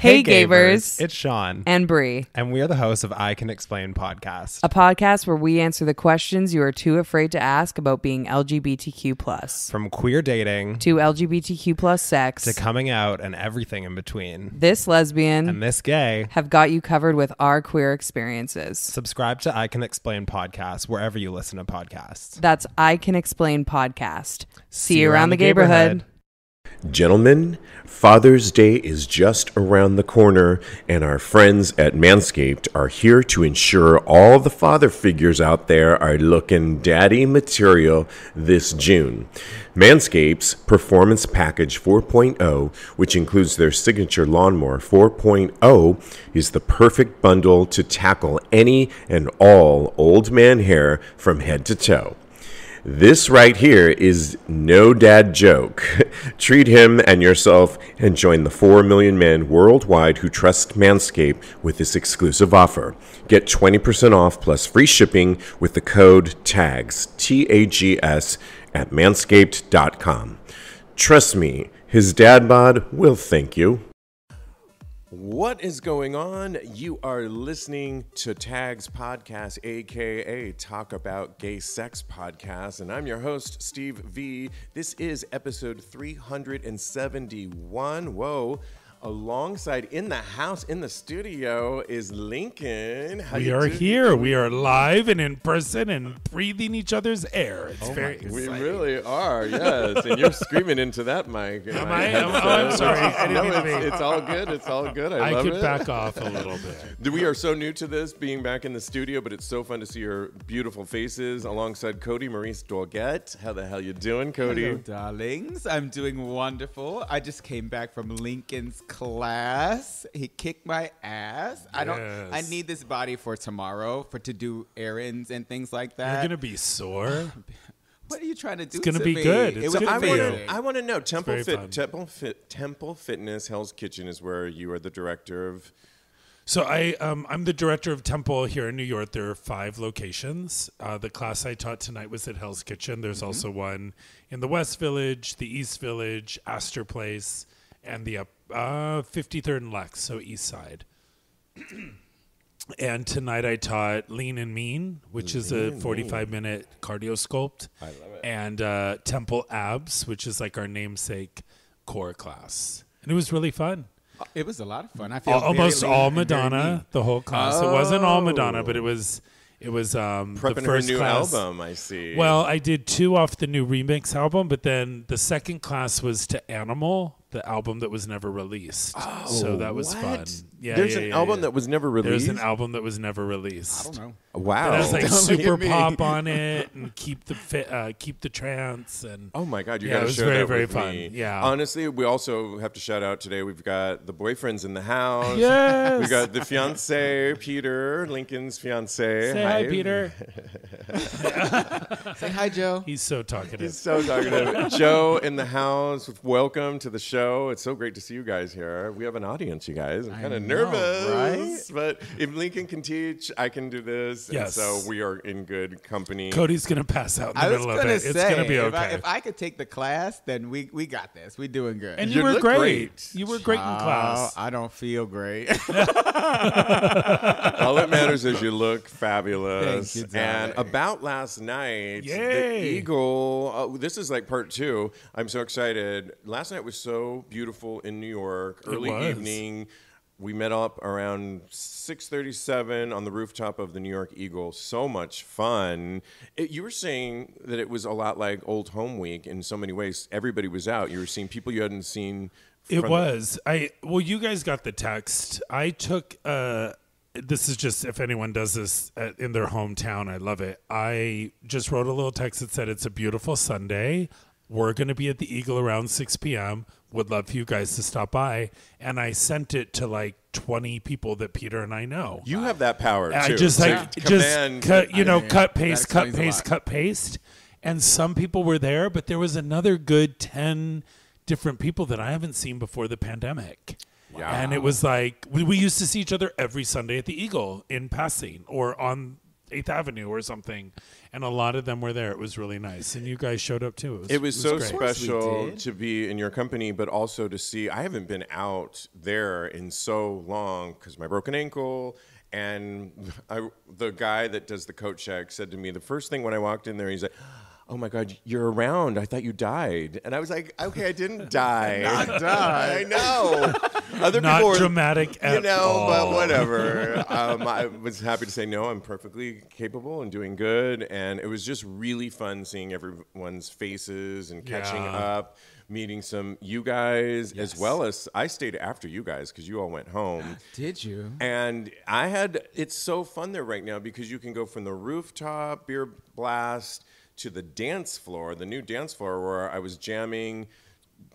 Hey Gavers. It's Sean. And Bree. And we are the hosts of I Can Explain Podcast. A podcast where we answer the questions you are too afraid to ask about being LGBTQ+. From queer dating to LGBTQ+ sex. to coming out and everything in between. This lesbian And this gay have got you covered with our queer experiences. Subscribe to I Can Explain Podcast wherever you listen to podcasts. That's I Can Explain Podcast. See you around the neighborhood. Gentlemen, Father's Day is just around the corner, and our friends at Manscaped are here to ensure all the father figures out there are looking daddy material this June. Manscaped's Performance Package 4.0, which includes their signature lawnmower 4.0, is the perfect bundle to tackle any and all old man hair from head to toe. This right here is no dad joke. Treat him and yourself and join the 4 million men worldwide who trust Manscaped with this exclusive offer. Get 20% off plus free shipping with the code TAGS, T-A-G-S, at manscaped.com. Trust me, his dad bod will thank you. What is going on? You are listening to Tags Podcast, aka Talk About Gay Sex Podcast, and I'm your host, Steve V. This is episode 371. Whoa. Alongside in the house, in the studio, is Lincoln. We are here. We are live and in person and breathing each other's air. It's very exciting. We really are, yes. And you're screaming into that mic. Am I? I'm sorry. I didn't mean to be. It's all good. It's all good. I love it. I could back off a little bit. We are so new to this, being back in the studio, but it's so fun to see your beautiful faces alongside Kodi, Maurice, Doggette. How the hell you doing, Kodi? Hello, darlings. I'm doing wonderful. I just came back from Lincoln's class. He kicked my ass. Yes. I need this body for tomorrow to do errands and things like that. You're gonna be sore. What are you trying to do? It's gonna to be me? good. It It's was good for amazing. you. I want to know, Temple very Fitness, Hell's Kitchen is where you are the director of. So I'm the director of Temple here in New York. There are 5 locations. The class I taught tonight was at Hell's Kitchen. There's also one in the West Village, the East Village, Astor Place, and the 53rd and Lex, so East Side. And tonight I taught Lean and Mean, which is a 45-minute cardio sculpt. I love it. And Temple Abs, which is like our namesake core class. And it was really fun. It was a lot of fun. I feel Almost very all lean and very Madonna, neat. the whole class. It wasn't all Madonna, but it was Prepping the her first new class. album, I see. Well, I did 2 off the new remix album, but then the second class was to Animal, the album that was never released. So that was fun. Yeah, There's an album that was never released? There's an album that was never released. I don't know. Wow. It has like Don't look super at me. pop on it and keep the trance and Oh my God, you Yeah, got it to was share very, that very with fun. me. Yeah. Honestly, we also have to shout out today. We've got the boyfriends in the house. Yes. We got the fiance, Peter, Lincoln's fiance. Say hi, Peter. Say hi, Joe. He's so talkative. He's so talkative. Joe in the house. Welcome to the show. It's so great to see you guys here. We have an audience, you guys. I'm kind of know, nervous, but if Lincoln can teach, I can do this. Yes. And so we are in good company. Cody's gonna pass out in the I was middle of gonna it. say, It's gonna be okay. if I could take the class, then we got this. We doing good. And You you were look great. great. You were great in class. I don't feel great. All that matters is you look fabulous. Thank you, darling. And about last night, the Yay. Eagle, this is like part 2. I'm so excited. Last night was so beautiful in New York. Early was. evening. We met up around 6:37 on the rooftop of the New York Eagle. So much fun. You were saying that it was a lot like Old Home Week in so many ways. Everybody was out. You were seeing people you hadn't seen. It was. Well, you guys got the text. I took. This is just if anyone does this in their hometown, I love it. I just wrote a little text that said it's a beautiful Sunday. We're going to be at the Eagle around 6 p.m. Would love for you guys to stop by. And I sent it to like 20 people that Peter and I know. You have that power, too. I just like to just command- cut, that cut paste, cut explains a paste, lot. cut paste, and some people were there, but there was another good 10 different people that I haven't seen before the pandemic. Yeah. And it was like we used to see each other every Sunday at the Eagle in passing or on 8th Avenue or something, and a lot of them were there. It was really nice, and you guys showed up too. It was so great. special did. to be in your company, but also to see. I haven't been out there in so long because my broken ankle. And the guy that does the coat check said to me, the first thing when I walked in there, he's like, "Oh my God, you're around. I thought you died." And I was like, "Okay, I didn't die. Not die. I know." Other Not people were, dramatic at but all. whatever. I was happy to say no. I'm perfectly capable and doing good. And it was just really fun seeing everyone's faces and catching Yeah. up, meeting some you guys, as Yes. well as I stayed after you guys because you all went home. Did you? And it's so fun there right now because you can go from the rooftop beer blast to the dance floor, the new dance floor where I was jamming,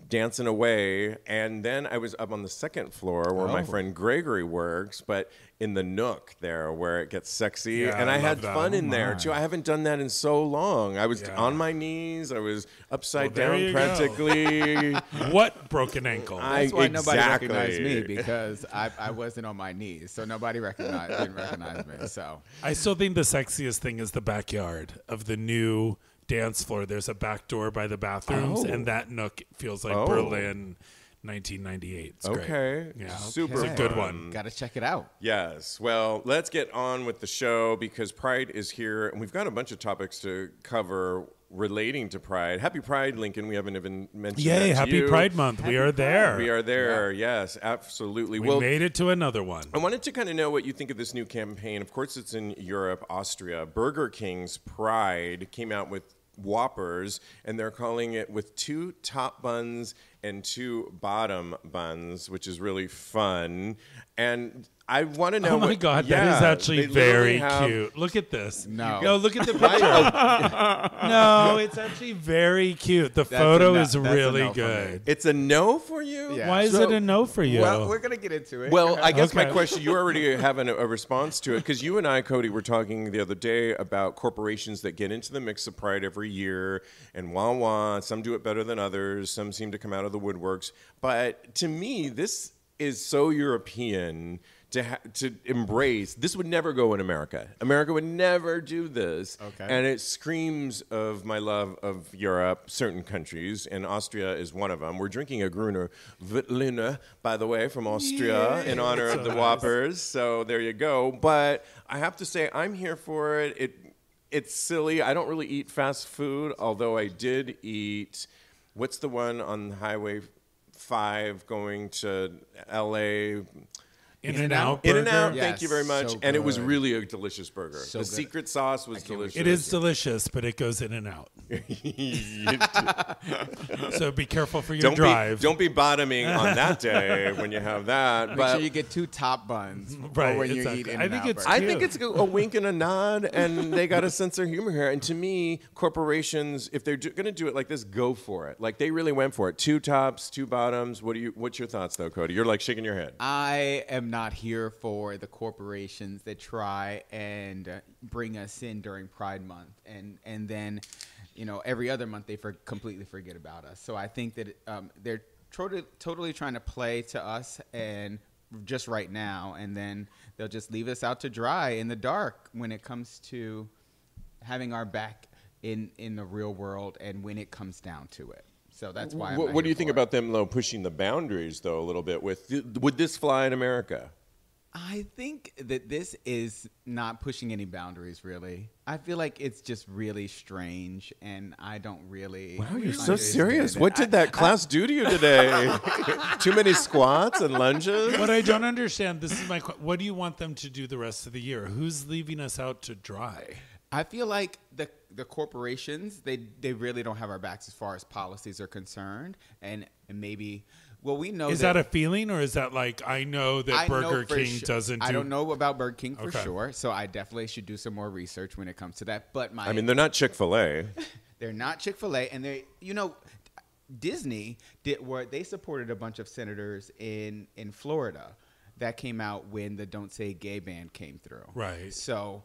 dancing away. And then I was up on the second floor where my friend Gregory works, but in the nook there where it gets sexy. Yeah, and I I had love that. fun in Oh, there my. too. I haven't done that in so long. I was Yeah. on my knees. I was upside Well, there down you go. practically. What broken ankle? That's why nobody Exactly. recognized me because I wasn't on my knees, so nobody didn't recognize me. So I still think the sexiest thing is the backyard of the new dance floor. There's a back door by the bathrooms, and that nook feels like Berlin 1998. It's great. Okay. Yeah. Super It's a good fun. one. got to check it out. Yes. Well, let's get on with the show because Pride is here, and we've got a bunch of topics to cover relating to Pride. Happy Pride, Lincoln. We haven't even mentioned that Yay, to happy you. Pride Month. We are there. We are there. Yes, absolutely. We made it to another one. I wanted to kind of know what you think of this new campaign. Of course, it's in Europe, Austria. Burger King's Pride came out with Whoppers, and they're calling it with 2 top buns and 2 bottom buns, which is really fun. And I want to know. Oh my God, that is actually they literally very have- cute. Look at this. No. Look at the picture. No, it's actually very cute. The photo is that's a really no for me. good. It's a no for you? Yeah. Why is So- it a no for you? Well, we're gonna get into it. Well, I guess my Okay. question, you already have a response to it, because you and I, Kodi, were talking the other day about corporations that get into the mix of Pride every year, and wah-wah, some do it better than others, some seem to come out of the woodworks. But to me, this is so European to embrace. This would never go in America. America would never do this. Okay. And it screams of my love of Europe, certain countries, and Austria is one of them. We're drinking a Gruner Veltliner, by the way, from Austria in honor of the Whoppers. So there you go. But I have to say, I'm here for it. It's silly. I don't really eat fast food, although I did eat, what's the one on Highway 5 going to L.A.? In-N-Out In-N-Out, burger. thank you very much. so And it was good. really a delicious burger. So The good. secret sauce was delicious. It is delicious, but it goes in and out. So be careful for your drive. Don't be bottoming on that day when you have that. make But sure you get 2 top buns Right, when you exactly. eat I In-N-Out think it's burger. I think it's a wink and a nod, and they got a sense of humor here. And to me, corporations, if they're going to do it like this, go for it. Like they really went for it. 2 tops, 2 bottoms. What's your thoughts, though, Kodi? You're like shaking your head. I am not here for the corporations that try and bring us in during Pride Month, and then, every other month they completely forget about us. So I think that they're totally trying to play to us and just right now, and then they'll just leave us out to dry in the dark when it comes to having our back in the real world and when it comes down to it. So that's why. What do you think about them, though, pushing the boundaries, though, a little bit? Would this fly in America? I think that this is not pushing any boundaries, really. I feel like it's just really strange, and I don't really. Wow, you're so understand serious. it. What did that class do to you today? Too many squats and lunges? What I don't understand, this is my what do you want them to do the rest of the year? Who's leaving us out to dry? I feel like the corporations, they really don't have our backs as far as policies are concerned, and maybe. Well, we know Is that a feeling, or is that like, I know that I know Burger for King sure- doesn't do... I don't know about Burger King for Okay. sure, so I definitely should do some more research when it comes to that. But I mean, they're not Chick-fil-A. they're not Chick-fil-A, and Disney they supported a bunch of senators in Florida that came out when the Don't Say Gay ban came through. Right. So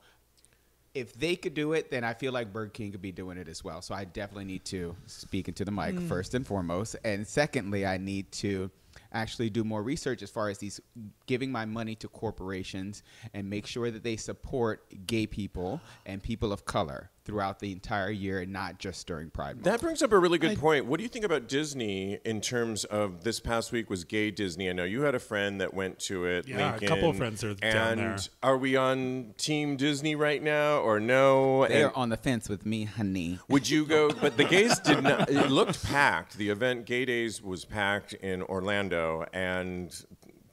if they could do it, then I feel like Burger King could be doing it as well. So I definitely need to speak into the mic first and foremost. And secondly, I need to actually do more research as far as these giving my money to corporations and make sure that they support gay people and people of color throughout the entire year and not just during Pride Month. That brings up a really good point. What do you think about Disney in terms of this past week was Gay Disney? I know you had a friend that went to it. Yeah, Lincoln, a couple of friends are down there. And are we on Team Disney right now or no? They're on the fence with me, honey. Would you go? But the gays did not. It looked packed. The event Gay Days was packed in Orlando, and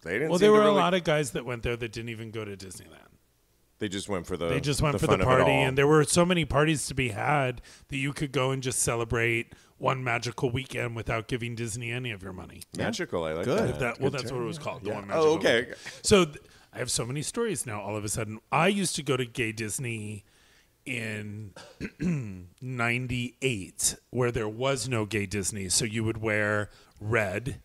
they didn't. Well, there were a lot of guys that went there that didn't even go to Disneyland. They just went for the. They just went for fun the of it party, all. and there were so many parties to be had that you could go and just celebrate one magical weekend without giving Disney any of your money. Magical. I like Good. that. That's what it was called. The Yeah. one magical. Oh, okay. weekend. So I have so many stories now. All of a sudden, I used to go to Gay Disney in '98, where there was no Gay Disney. So you would wear red.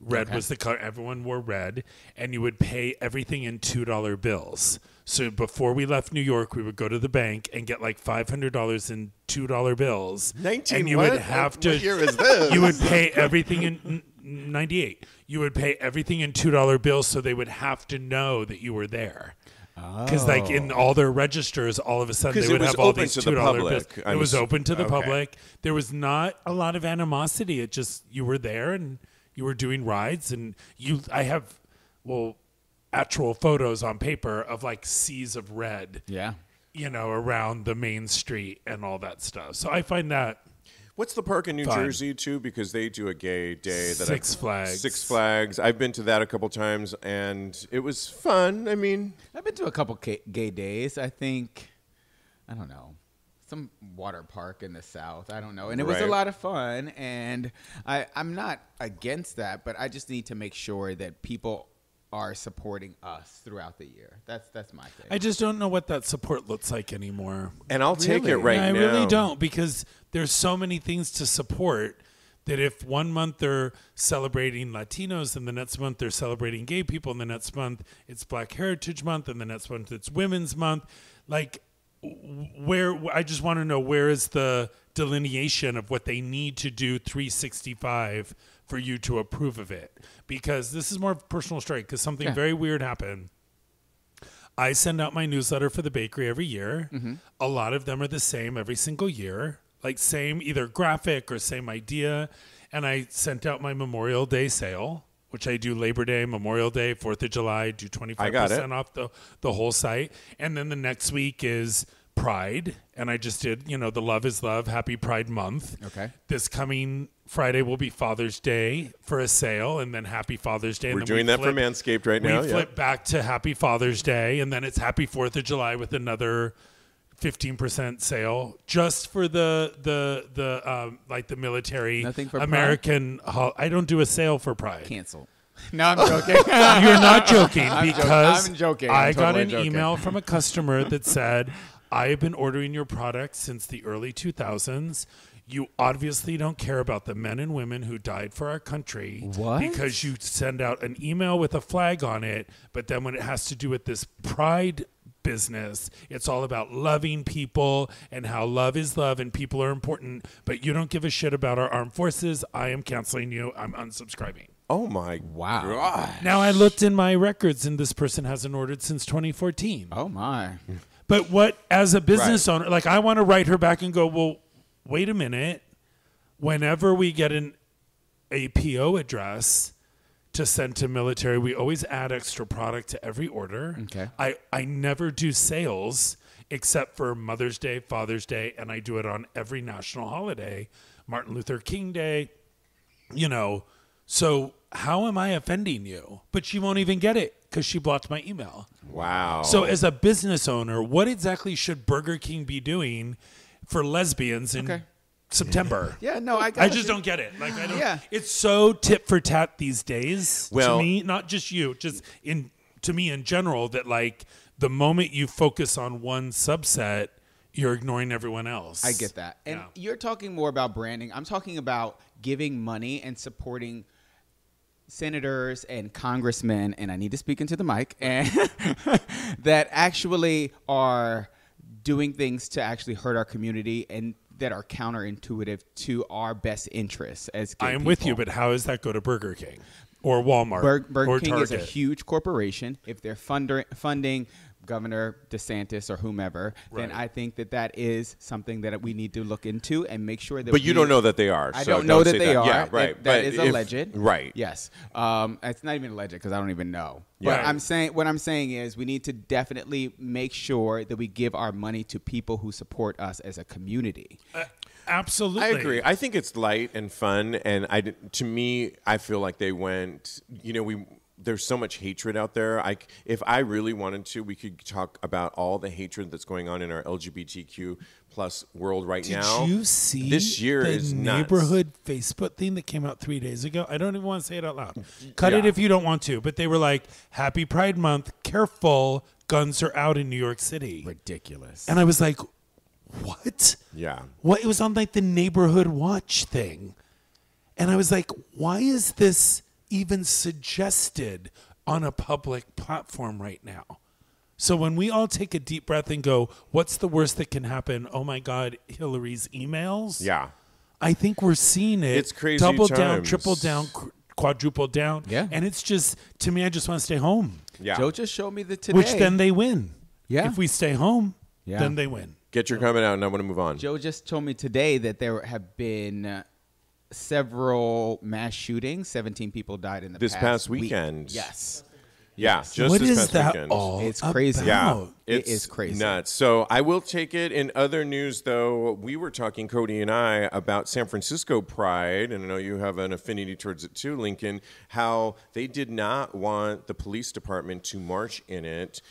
Red was the color. Everyone wore red, and you would pay everything in $2 bills. So before we left New York, we would go to the bank and get like $500 in $2 bills. 19 and you what? would have to. What year is this? You would pay everything in '98. You would pay everything in $2 bills, so they would have to know that you were there. Because like in all their registers, all of a sudden 'Cause they it would was have all open these to the $2 bills. public. It was open to the Okay. public. There was not a lot of animosity. It just you were there and you were doing rides, and I have actual photos on paper of like seas of red. Yeah. Around the main street and all that stuff. So I find that What's the park in New Fun. Jersey too? Because they do a gay day. Six Flags. Six Flags. I've been to that a couple times, and it was fun. I mean, I've been to a couple gay days. I think, I don't know, some water park in the South. I don't know. And it was a Right. lot of fun. And I'm not against that, but I just need to make sure that people are supporting us throughout the year. That's my thing. I just don't know what that support looks like anymore. and I'll take it Really? right I now. really don't, because there's so many things to support that if one month they're celebrating Latinos and the next month they're celebrating gay people and the next month it's Black Heritage Month and the next month it's Women's Month, like where I just want to know where is the delineation of what they need to do 365 for you to approve of it, because this is more of a personal story, because something very weird happened. I send out my newsletter for the bakery every year. A lot of them are the same every single year, like same either graphic or same idea. And I sent out my Memorial Day sale, which I do Labor Day, Memorial Day, 4th of July, do 25% off the whole site. And then the next week is Pride, and I just did, the Love is Love, Happy Pride Month. Okay. This coming Friday will be Father's Day for a sale, and then Happy Father's Day. We're and then doing that for Manscaped right now. We flip back to Happy Father's Day, and then it's Happy 4th of July with another 15% sale just for the military Nothing for American. I don't do a sale for Pride. Cancel. No, I'm joking. You're not joking, because I'm joking. I I'm got totally an joking. email from a customer that said, I have been ordering your products since the early 2000s. You obviously don't care about the men and women who died for our country. What? Because you send out an email with a flag on it, but then when it has to do with this Pride business, it's all about loving people and how love is love and people are important, but you don't give a shit about our armed forces. I am canceling you. I'm unsubscribing. Oh my God. Now I looked in my records and this person hasn't ordered since 2014. Oh, my. But what, as a business owner, like I want to write her back and go, well, wait a minute. Whenever we get a PO address to send to military, we always add extra product to every order. Okay. I never do sales except for Mother's Day, Father's Day, and I do it on every national holiday, Martin Luther King Day, So how am I offending you? But she won't even get it because she blocked my email. Wow. So as a business owner, what exactly should Burger King be doing for lesbians in September? Yeah, no, I just don't get it. Like, I don't. Yeah. It's so tit for tat these days. Well- to me, not just you, to me in general, that like the moment you focus on one subset, you're ignoring everyone else. I get that. And Yeah. you're talking more about branding. I'm talking about giving money and supporting senators and congressmen, and I need to speak into the mic, and that actually are doing things to actually hurt our community and that are counterintuitive to our best interests as gay I am with you, people. but how does that go to Burger King? or Walmart Burger or King Target. is a huge corporation. If they're funding Governor DeSantis or whomever, then Right. I think that is something that we need to look into and make sure that. But you don't know that they are. I so don't know that say they are. Yeah, right. That is alleged. Right. Yes. It's not even alleged because I don't even know. Yeah. But what I'm saying is we need to definitely make sure that we give our money to people who support us as a community. Absolutely. I agree. I think it's light and fun, and to me, I feel like they went. There's so much hatred out there. If I really wanted to, we could talk about all the hatred that's going on in our LGBTQ plus world right now. Did you see this year the is nuts. neighborhood Facebook thing that came out 3 days ago? I don't even want to say it out loud. Cut Yeah. it if you don't want to. But they were like, "Happy Pride Month. Careful, guns are out in New York City." Ridiculous. And I was like, "What?" Yeah. What? It was on like the neighborhood watch thing. And I was like, why is this even suggested on a public platform right now? So when we all take a deep breath and go, what's the worst that can happen? Oh my God, Hillary's emails. Yeah. I think we're seeing it. It's crazy Double down, times. triple down, quadruple down. Yeah. And it's just, to me, I just want to stay home. Yeah. Joe just showed me the today. Which then they win. Yeah. If we stay home, Yeah. then they win. Get your comment out, and I want to move on. Joe just told me today that there have been several mass shootings. 17 people died in the This past week. weekend. Yes. Yeah. Just What this is past that weekend. all It's crazy. Yeah, about? It is crazy. Nuts. So I will take it. In other news, though, we were talking, Kodi and I, about San Francisco Pride, and I know you have an affinity towards it too, Lincoln, how they did not want the police department to march in it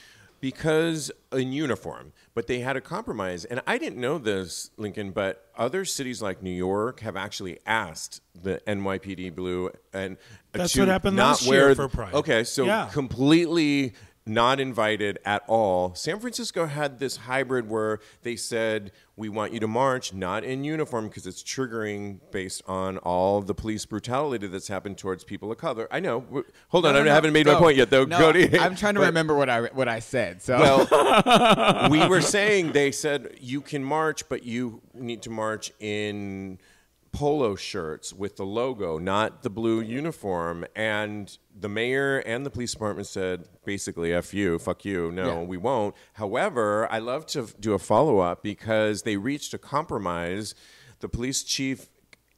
because in uniform, but they had a compromise. And I didn't know this, Lincoln, but other cities like New York have actually asked the NYPD Blue and That's to what happened not last year wear for Pride. Okay, so Yeah. completely not invited at all. San Francisco had this hybrid where they said, we want you to march, not in uniform, because it's triggering based on all the police brutality that's happened towards people of color. I know. Hold on, I haven't made my point yet, though, Kodi. I'm trying to remember what I said. So Well, we were saying, they said, you can march, but you need to march in polo shirts with the logo, not the blue uniform. And the mayor and the police department said, basically, F you, fuck you. No, Yeah. we won't. However, I love to do a follow-up because they reached a compromise. The police chief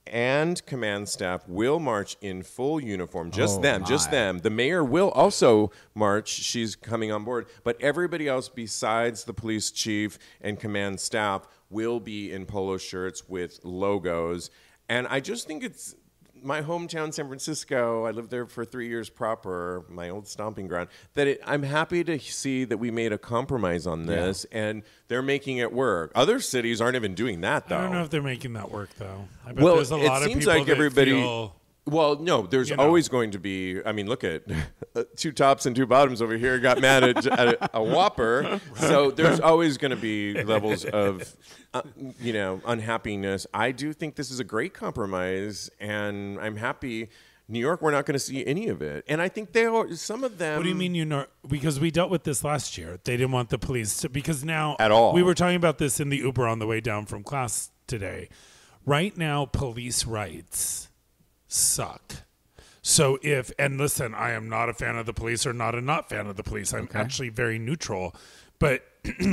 and command staff will march in full uniform. Just them. The mayor will also march. She's coming on board. But everybody else besides the police chief and command staff will be in polo shirts with logos. And I just think it's my hometown, San Francisco. I lived there for 3 years proper, my old stomping ground. I'm happy to see that we made a compromise on this, and they're making it work. Other cities aren't even doing that, though. I don't know if they're making that work, though. I bet Well, there's a lot it of seems people like that everybody. feel, Well, no, there's always going to be. I mean, look at two tops and two bottoms over here got mad at a Whopper. So there's always going to be levels of, unhappiness. I do think this is a great compromise, and I'm happy. New York, we're not going to see any of it, and I think some of them. what do you mean because we dealt with this last year. They didn't want the police to, because now At all. we were talking about this in the Uber on the way down from class today. Right now, police rights suck. So and listen, I am not a fan of the police or not fan of the police. I'm actually very neutral. But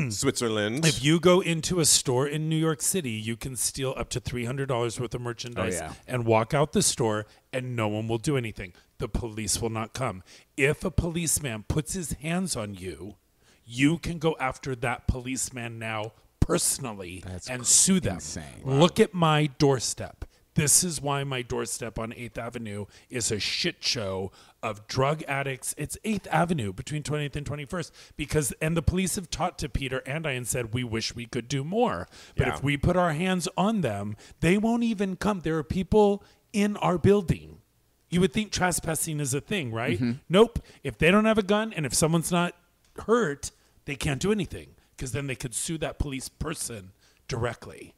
Switzerland. if you go into a store in New York City, you can steal up to $300 worth of merchandise and walk out the store and no one will do anything. The police will not come. If a policeman puts his hands on you, you can go after that policeman now personally and sue them. insane. Look at my doorstep. This is why my doorstep on 8th Avenue is a shit show of drug addicts. It's 8th Avenue between 20th and 21st and the police have talked to Peter and I and said, we wish we could do more. But if we put our hands on them, they won't even come. There are people in our building. You would think trespassing is a thing, right? Mm-hmm. Nope. If they don't have a gun and if someone's not hurt, they can't do anything because then they could sue that police person directly.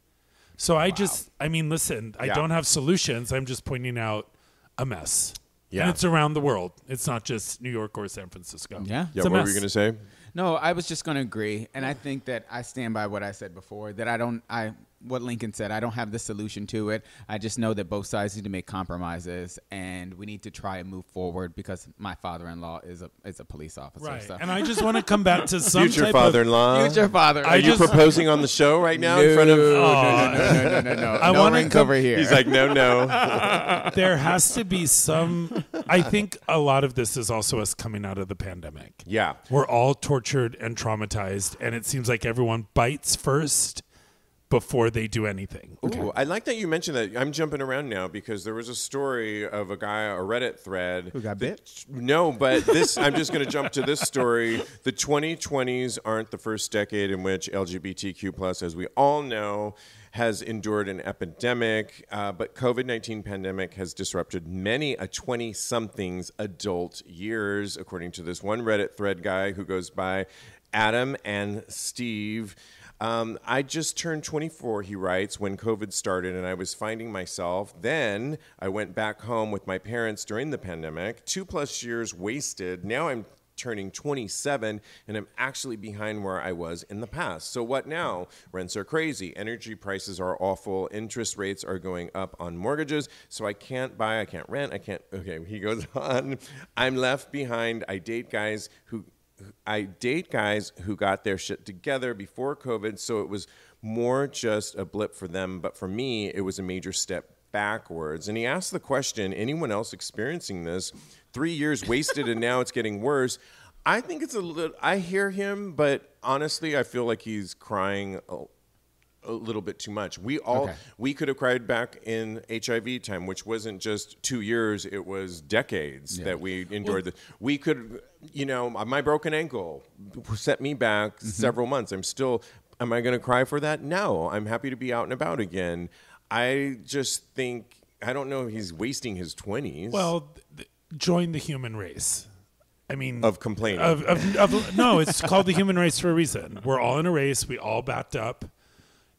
So I listen, I don't have solutions. I'm just pointing out a mess. Yeah. And it's around the world. It's not just New York or San Francisco. Yeah. Yeah, It's a what were mess. you going to say? No, I was just going to agree, and I think that I stand by what I said before. That what Lincoln said. I don't have the solution to it. I just know that both sides need to make compromises, and we need to try and move forward because my father-in-law is a police officer. Right. So. And I just want to come back to some Future type father-in-law. Future father. Are you proposing on the show right now in front of? No. I no wanna ring cover here. He's like, no. there has to be some. I think a lot of this is also us coming out of the pandemic. Yeah. We're all tortured and traumatized, and it seems like everyone bites first before they do anything. Ooh, I like that you mentioned that. I'm jumping around now because there was a story of a guy, a Reddit thread. Who got bit? No, but this, I'm just going to jump to this story. The 2020s aren't the first decade in which LGBTQ+, as we all know, has endured an epidemic, but COVID-19 pandemic has disrupted many a 20-something's adult years, according to this one Reddit thread guy who goes by Adam and Steve. I just turned 24, he writes, when COVID started, and I was finding myself. Then I went back home with my parents during the pandemic. 2+ years wasted. Now I'm turning 27, and I'm actually behind where I was in the past. So what now? Rents are crazy. Energy prices are awful. Interest rates are going up on mortgages. So I can't buy, I can't rent, I can't. Okay, he goes on. I'm left behind. I date guys who got their shit together before COVID, so it was more just a blip for them. But for me, it was a major step backwards. And he asked the question, anyone else experiencing this? 3 years wasted and now it's getting worse. I think it's a little, I hear him, but honestly, I feel like he's crying a little bit too much. We could have cried back in HIV time, which wasn't just 2 years, it was decades that we endured. We could, my broken ankle set me back several months. Am I going to cry for that? No, I'm happy to be out and about again. I just think, I don't know if he's wasting his 20s. Well, join the human race. I mean, of complaining. No, it's called the human race for a reason. We're all in a race. We all backed up.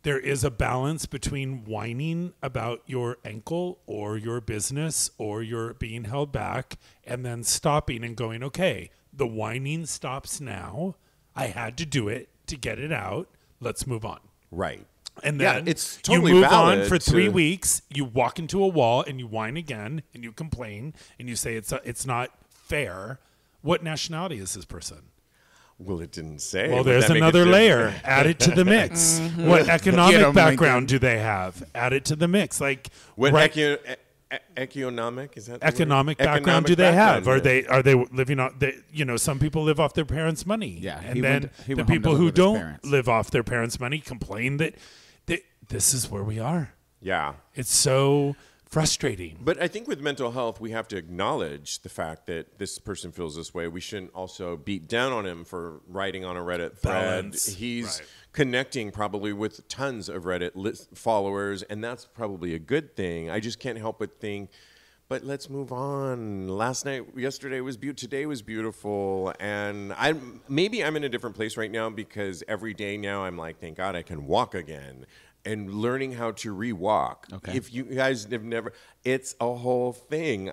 There is a balance between whining about your ankle or your business or your being held back and then stopping and going, okay, the whining stops now. I had to do it to get it out. Let's move on. Right. And then it's totally you move valid on for 3 weeks. You walk into a wall and you whine again and you complain and you say it's not fair. What nationality is this person? Well, it didn't say. Well, there's another layer. Add it to the mix. What economic background do they have? Add it to the mix. Like what economic is that? Economic background do they have? Are they living on? Some people live off their parents' money. Yeah, and then the people who don't live off their parents' money complain that this is where we are. Yeah, it's so frustrating. But I think with mental health, we have to acknowledge the fact that this person feels this way. We shouldn't also beat down on him for writing on a Reddit thread. He's connecting probably with tons of Reddit followers, and that's probably a good thing. I just can't help but think, but let's move on. Yesterday was beautiful. Today was beautiful. And maybe I'm in a different place right now because every day now I'm like, thank God I can walk again. And learning how to re-walk. Okay. If you guys have never, it's a whole thing.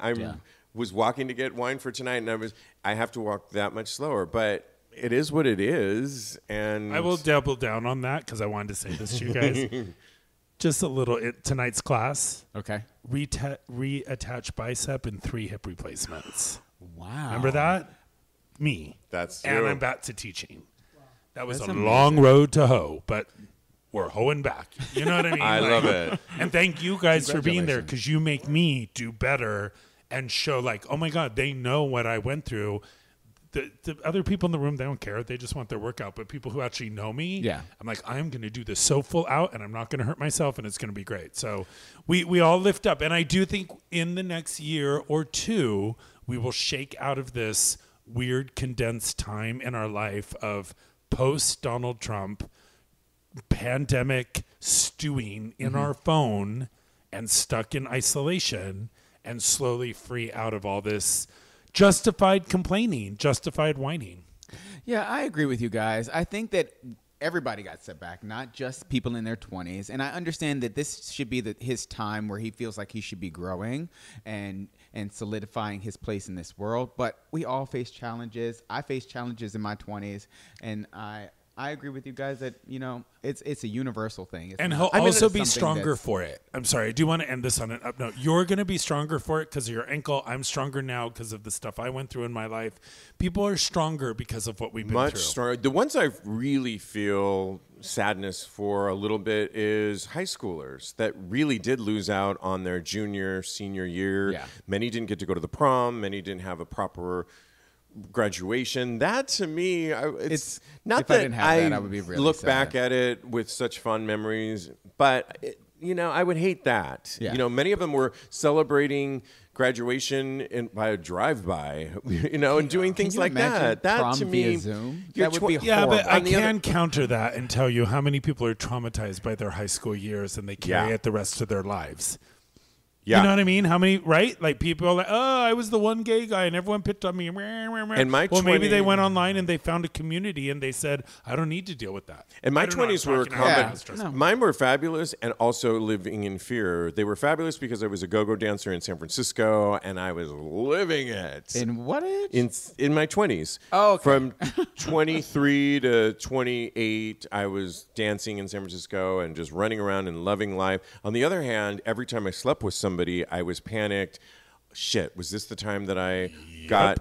Was walking to get wine for tonight, and I have to walk that much slower. But it is what it is, and I will double down on that because I wanted to say this to you guys. Just a little. Tonight's class. Okay. Reattach bicep and 3 hip replacements. Wow. Remember that? Me. That's and you. I'm back to teaching. That was That's a amazing. long road to hoe, but we're hoeing back. You know what I mean? I love it. And thank you guys for being there because you make me do better and show like, oh my God, they know what I went through. The other people in the room, they don't care. They just want their workout. But people who actually know me, I'm like, I'm going to do this so full out and I'm not going to hurt myself and it's going to be great. So we all lift up. And I do think in the next year or two, we will shake out of this weird condensed time in our life of post Donald Trump pandemic stewing in our phone and stuck in isolation and slowly free out of all this justified complaining, justified whining. Yeah, I agree with you guys. I think that everybody got set back, not just people in their 20s. And I understand that this should be his time where he feels like he should be growing and solidifying his place in this world. But we all face challenges. I faced challenges in my 20s, and I agree with you guys that, it's a universal thing. And he'll also be stronger for it. I'm sorry. I do want to end this on an up note. You're going to be stronger for it because of your ankle. I'm stronger now because of the stuff I went through in my life. People are stronger because of what we've been through. Much stronger. The ones I really feel sadness for a little bit is high schoolers that really did lose out on their junior, senior year. Yeah. Many didn't get to go to the prom. Many didn't have a proper graduation. That to me, it's not that I would be really look sad. Back at it with such fond memories, but I would hate that. Yeah. Many of them were celebrating graduation by a drive-by, and doing things like that. That to me, Zoom? That would be horrible. Yeah, but I can counter that and tell you how many people are traumatized by their high school years and they carry it the rest of their lives. Yeah. You know what I mean? How many, right? Like people are like, oh, I was the one gay guy and everyone picked on me. And maybe they went online and they found a community and they said, I don't need to deal with that. And my 20s were mine were fabulous and also living in fear. They were fabulous because I was a go-go dancer in San Francisco and I was living it. In what age? In my 20s. Oh, okay. From 23 to 28, I was dancing in San Francisco and just running around and loving life. On the other hand, every time I slept with somebody, I was panicked. Shit, was this the time that I got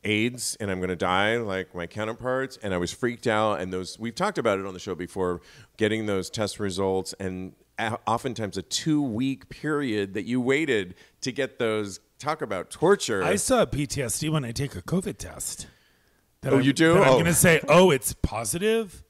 AIDS and I'm going to die like my counterparts? And I was freaked out. And we've talked about it on the show before, getting those test results and oftentimes a 2-week period that you waited to get those. Talk about torture. I saw PTSD when I take a COVID test. You do? I'm going to say, it's positive.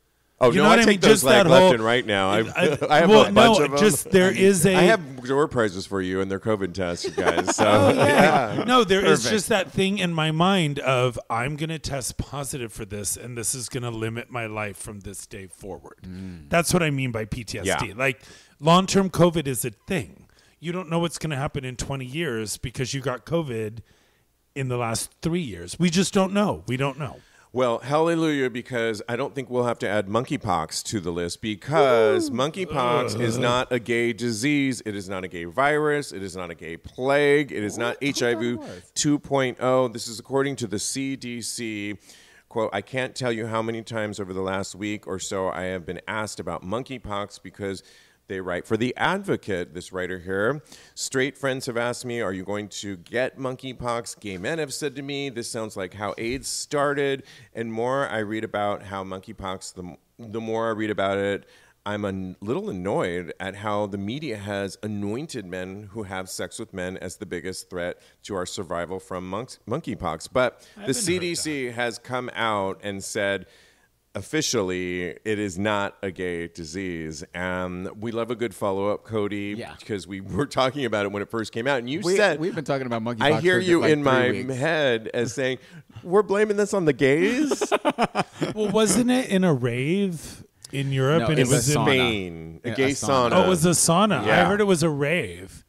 Oh, you know I take those left and right now. I have a bunch of them. I have door prizes for you and they're COVID tests, you guys. So, No, there is just that thing in my mind of I'm going to test positive for this and this is going to limit my life from this day forward. That's what I mean by PTSD. Yeah. Like long-term COVID is a thing. You don't know what's going to happen in 20 years because you got COVID in the last 3 years. We just don't know. We don't know. Well, hallelujah, because I don't think we'll have to add monkeypox to the list because monkeypox is not a gay disease. It is not a gay virus. It is not a gay plague. It is not HIV 2.0. This is according to the CDC. Quote, I can't tell you how many times over the last week or so I have been asked about monkeypox because they write for The Advocate, this writer here. Straight friends have asked me, are you going to get monkeypox? Gay men have said to me, this sounds like how AIDS started. And more I read about how monkeypox, the more I read about it, I'm a little annoyed at how the media has anointed men who have sex with men as the biggest threat to our survival from monkeypox. But the CDC has come out and said, officially, it is not a gay disease. And we love a good follow-up, Kodi, because we were talking about it when it first came out. And you said... We've been talking about monkeypox I hear you like in my weeks. head as saying, we're blaming this on the gays? Well, wasn't it in a rave in Europe? No, and it was in Spain. A gay sauna. Oh, it was a sauna. Yeah. I heard it was a rave.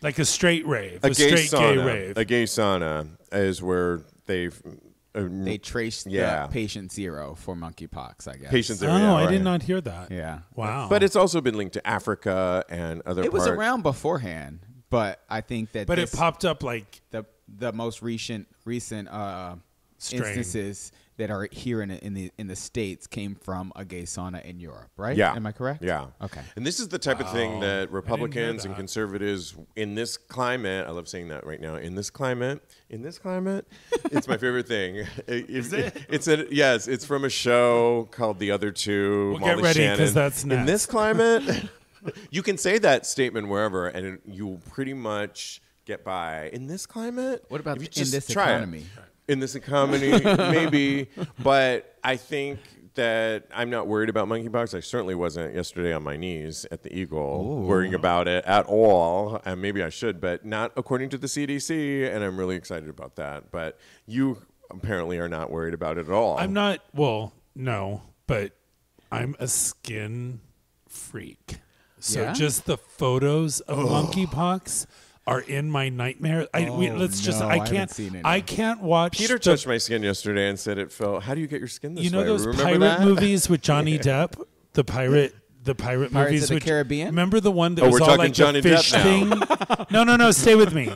Like a straight rave. A gay straight sauna. gay rave. A gay sauna is where they've... They traced the patient zero for monkeypox, I guess. Patient zero. I did not hear that. Yeah. Wow. But it's also been linked to Africa and other parts. It was around beforehand, but I think that it popped up like the most recent instances that are here in the States came from a gay sauna in Europe, right? Yeah. Am I correct? Yeah. Okay. And this is the type of thing that Republicans and conservatives in this climate, I love saying that right now, in this climate, it's my favorite thing. Is it? Yes, it's from a show called The Other Two. Well, Molly get ready because Shannon. that's next. In this climate, you can say that statement wherever and you'll pretty much get by. In this climate? What about if you in just this try economy? In this economy, maybe. But I think that I'm not worried about monkeypox. I certainly wasn't yesterday on my knees at the Eagle worrying about it at all. And maybe I should, but not according to the CDC. And I'm really excited about that. But you apparently are not worried about it at all. I'm not. Well, no, but I'm a skin freak. So just the photos of monkeypox are in my nightmare. I can't watch. Peter touched my skin yesterday and said it felt. How do you get your skin this way? You know those Remember pirate movies with Johnny Depp? The pirate Pirates movies of the Caribbean? Remember the one that Oh, was we're all talking like Johnny the fish Depp thing? No, stay with me.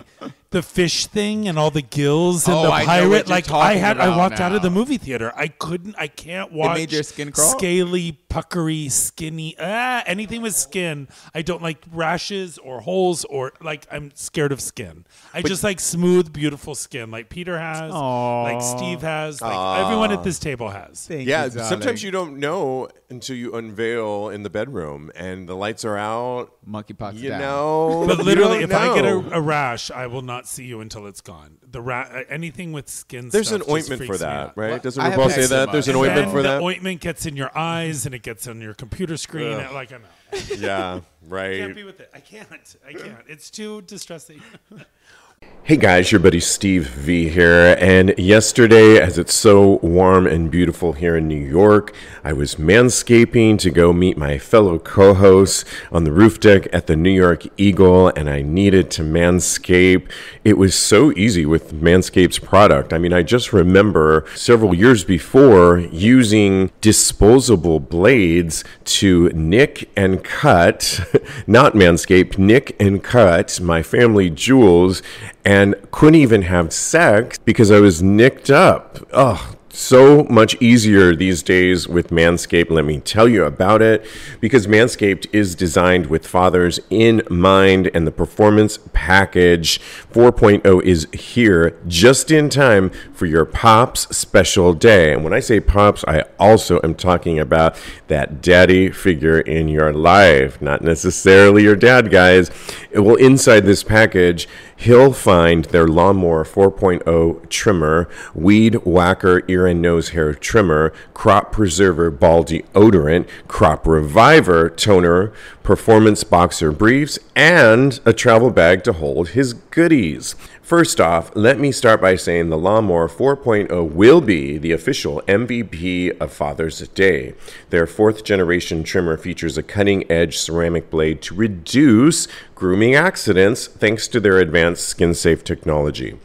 the fish thing and all the gills and Oh, the I know pirate. what you're Like talking I about walked out of the now. movie theater. I can't watch made your skin crawl? scaly, puckery, skinny, anything with skin. I don't like rashes or holes or like I'm scared of skin. I just like smooth, beautiful skin like Peter has, like Steve has, like everyone at this table has. Thank Yeah, you, sometimes darling. you don't know until you unveil in the bedroom and the lights are out. Monkeypox You down. know, But you literally, don't if I get know. a rash, I will not see you until it's gone. Anything with skin. There's stuff an just ointment freaks for me that, out. right? Well, Doesn't I have RuPaul say eczema. that? There's an And ointment then for that? the ointment gets in your eyes and it gets on your computer screen. Ugh. Like I know. Yeah, I right. can't be with it. I can't. It's too distressing. Hey guys, your buddy Steve V here, and yesterday, as it's so warm and beautiful here in New York, I was manscaping to go meet my fellow co-hosts on the roof deck at the New York Eagle, and I needed to manscape. It was so easy with Manscaped's product. I mean, I just remember several years before using disposable blades to nick and cut, not Manscaped, nick and cut my family jewels, and couldn't even have sex because I was nicked up. Oh, so much easier these days with Manscaped. Let me tell you about it, because Manscaped is designed with fathers in mind, and the Performance Package 4.0 is here just in time for your Pops special day. And when I say Pops, I also am talking about that daddy figure in your life, not necessarily your dad, guys. Well, inside this package, he'll find their Lawnmower 4.0 trimmer, Weed Whacker ear and nose hair trimmer, Crop Preserver ball deodorant, Crop Reviver toner, Performance boxer briefs, and a travel bag to hold his goodies. First off, let me start by saying the Lawnmower 4.0 will be the official MVP of Father's Day. Their 4th generation trimmer features a cutting-edge ceramic blade to reduce grooming accidents thanks to their advanced skin-safe technology.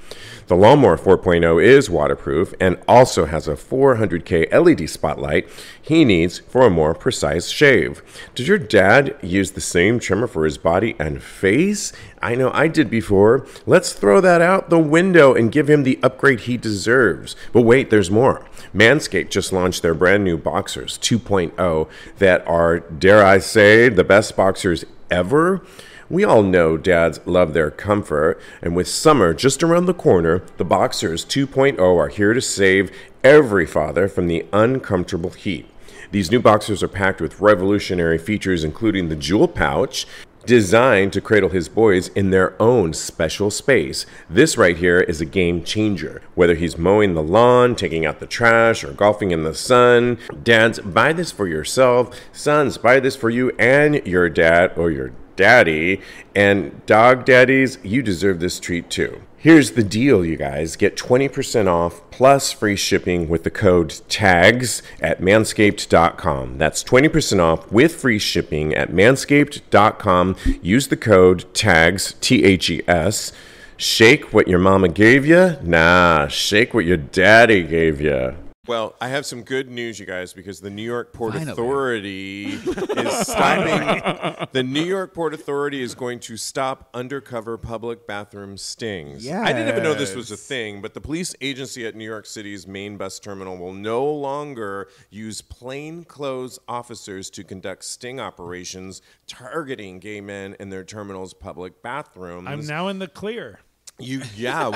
The Lawnmower 4.0 is waterproof and also has a 400K LED spotlight he needs for a more precise shave. Does your dad use the same trimmer for his body and face? I know I did before. Let's throw that out the window and give him the upgrade he deserves. But wait, there's more. Manscaped just launched their brand new Boxers 2.0 that are, dare I say, the best boxers ever. We all know dads love their comfort, and with summer just around the corner, the Boxers 2.0 are here to save every father from the uncomfortable heat. These new Boxers are packed with revolutionary features, including the jewel pouch, designed to cradle his boys in their own special space. This right here is a game changer. Whether he's mowing the lawn, taking out the trash, or golfing in the sun, dads, buy this for yourself. Sons, buy this for you and your dad or your daddy. And dog daddies, you deserve this treat too. Here's the deal, you guys. Get 20% off plus free shipping with the code TAGS at manscaped.com. That's 20% off with free shipping at manscaped.com. Use the code TAGS, T-H-E-S. Shake what your mama gave you? Nah, shake what your daddy gave you. Well, I have some good news, you guys, because the New York Port Authority is stopping. The New York Port Authority is going to stop undercover public bathroom stings. I didn't even know this was a thing, but the police agency at New York City's main bus terminal will no longer use plainclothes officers to conduct sting operations targeting gay men in their terminal's public bathrooms. I'm now in the clear. We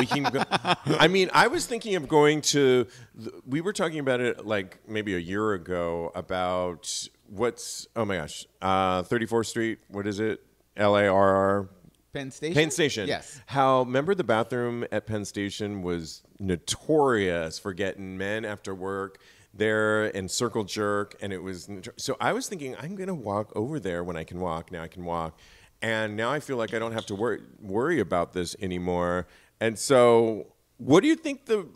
can go. I mean, I was thinking of going to, we were talking about it like maybe a year ago about 34th Street, what is it? LARR? Penn Station? Penn Station. Yes. How, remember the bathroom at Penn Station was notorious for getting men after work there and circle jerk, and it was, so I was thinking I'm going to walk over there when I can walk. Now I can walk. And now I feel like I don't have to worry about this anymore. And so, what do you think do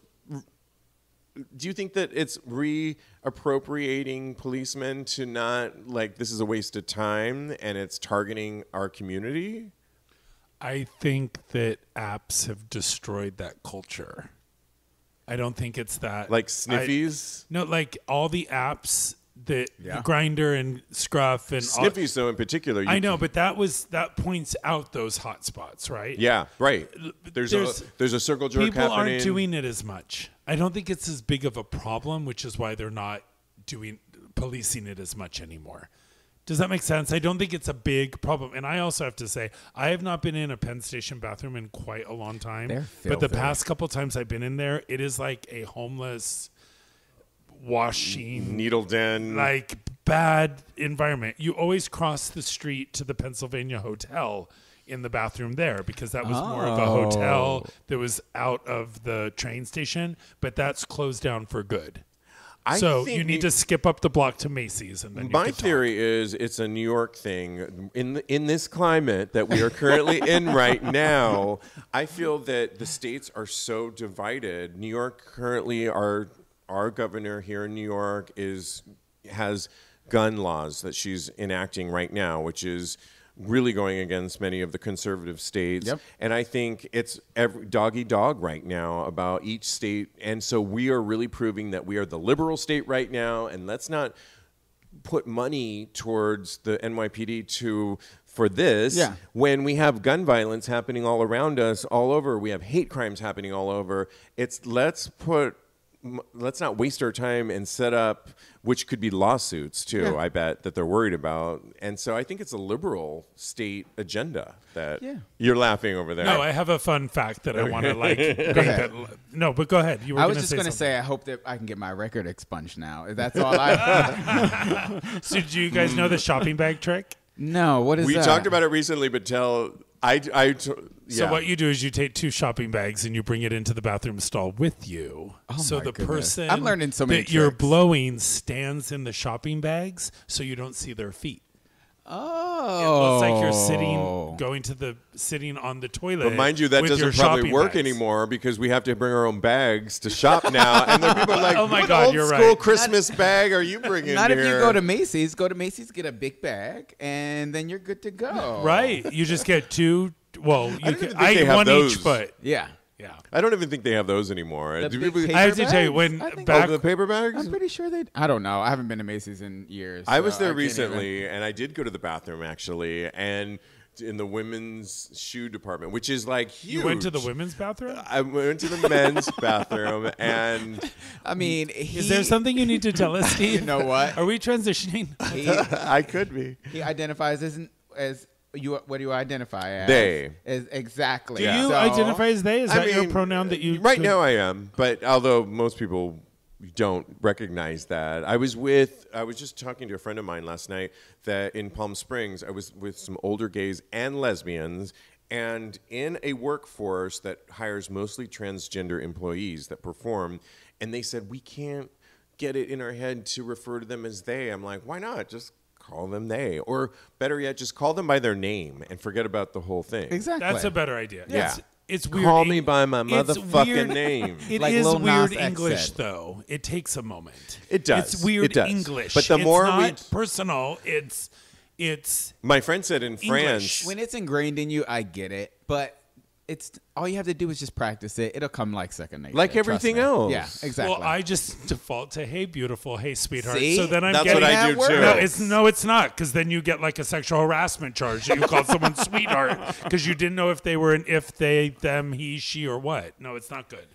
you think that it's reappropriating policemen to not, like, this is a waste of time and it's targeting our community? I think that apps have destroyed that culture. I don't think it's that. Like sniffies? No, like all the apps the Grinder and Scruff and Sniffy, so in particular. I know, but that points out those hot spots, right? Yeah, right. There's a circle jerk people happening. Aren't doing it as much. I don't think it's as big of a problem, which is why they're not policing it as much anymore. Does that make sense? I don't think it's a big problem. And I also have to say, I have not been in a Penn Station bathroom in quite a long time. But the past couple times I've been in there, it is like a homeless washing needle den, like bad environment. You always cross the street to the Pennsylvania Hotel in the bathroom there because that was more of a hotel that was out of the train station, but that's closed down for good. So you need to skip up the block to Macy's, and then my theory is it's a New York thing. In this climate that we are currently in right now, I feel that the states are so divided. New York currently, our governor here in New York has gun laws that she's enacting right now, which is really going against many of the conservative states. Yep. And I think it's dog eat dog right now about each state. And so we are really proving that we are the liberal state right now. And let's not put money towards the NYPD for this when we have gun violence happening all around us, all over. We have hate crimes happening all over. Let's not waste our time and set up, which could be lawsuits too, I bet, that they're worried about. And so I think it's a liberal state agenda that you're laughing over there. No, I have a fun fact that I want to No, but go ahead. I was just going to say, I hope that I can get my record expunged now. That's all I So do you guys know the shopping bag trick? No, what is that? We talked about it recently, but So what you do is you take 2 shopping bags and you bring it into the bathroom stall with you. So the person I'm learning so many that you're tricks. blowing stands in the shopping bags so you don't see their feet. Oh. It looks like you're sitting on the toilet. But mind you, that with your doesn't probably shopping work bags. anymore because we have to bring our own bags to shop now. And then people are like, oh my what God, old you're school right. Christmas bag are you bringing Not here? if you go to Macy's. Go to Macy's, get a big bag, and then you're good to go. Right. You just get 2. Well, you don't can. even think they I have one those. each foot. Yeah. Yeah. I don't even think they have those anymore. The Do big people- paper I have to tell you, bags? when I think- back the paper bags? I'm pretty sure they. I don't know. I haven't been to Macy's in years. I was so there can't recently, and I did go to the bathroom actually, and in the women's shoe department, which is like huge. you went to the women's bathroom. I went to the men's bathroom, and I mean, Is there something you need to tell us, Steve? You know what? Are we transitioning? I could be. He identifies as you. What do you identify as? They. As exactly. Do you So- identify as they? Is I that your mean, pronoun that you Right now I am, but although most people don't recognize that. I was just talking to a friend of mine last night that in Palm Springs, I was with some older gays and lesbians, and in a workforce that hires mostly transgender employees that perform, and they said, we can't get it in our head to refer to them as they. I'm like, why not? Just call them they. Or better yet, just call them by their name and forget about the whole thing. Exactly. That's a better idea. Yeah. It's weird. Call me by my It's motherfucking weird. name. It Like is Lil weird Nas X English, said. though. It takes a moment. It does. It's weird It does. English. But the more it's we- not personal. It's My friend said in English. France, When it's ingrained in you, I get it, but it's all you have to do is just practice it. It'll come like second nature. Like trust everything me. else. Yeah, exactly. well, I just default to "Hey, beautiful," "Hey, sweetheart." See? So then I'm that's getting what I that do works. too. No, it's not, because then you get like a sexual harassment charge that you called someone sweetheart because you didn't know if they were an if, they, them, he, she, or what. No, it's not good.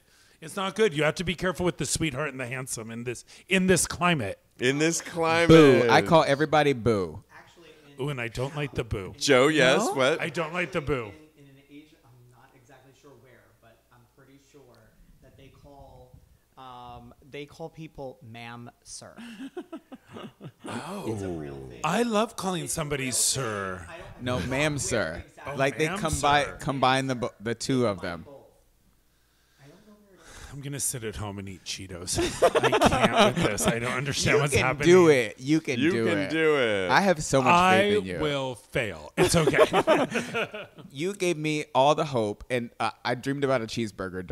It's not good. You have to be careful with the sweetheart and the handsome in this climate. in this climate. boo. I call everybody boo. Ooh, and I don't like the boo. Joe, yes, No? what? I don't like the boo. In an age, I'm not exactly sure where, but I'm pretty sure that they call people ma'am, sir. It's a real thing. I love calling somebody sir. No, ma'am, sir. Exactly. Like they ma'am, combine the two of them. Both. I don't know where it is. I'm going to sit at home and eat Cheetos. I can't with this. I don't understand You what's can happening. do it. You can You do can it. do it. I have so much I faith in you. will fail. It's okay. You gave me all the hope, and I dreamed about a cheeseburger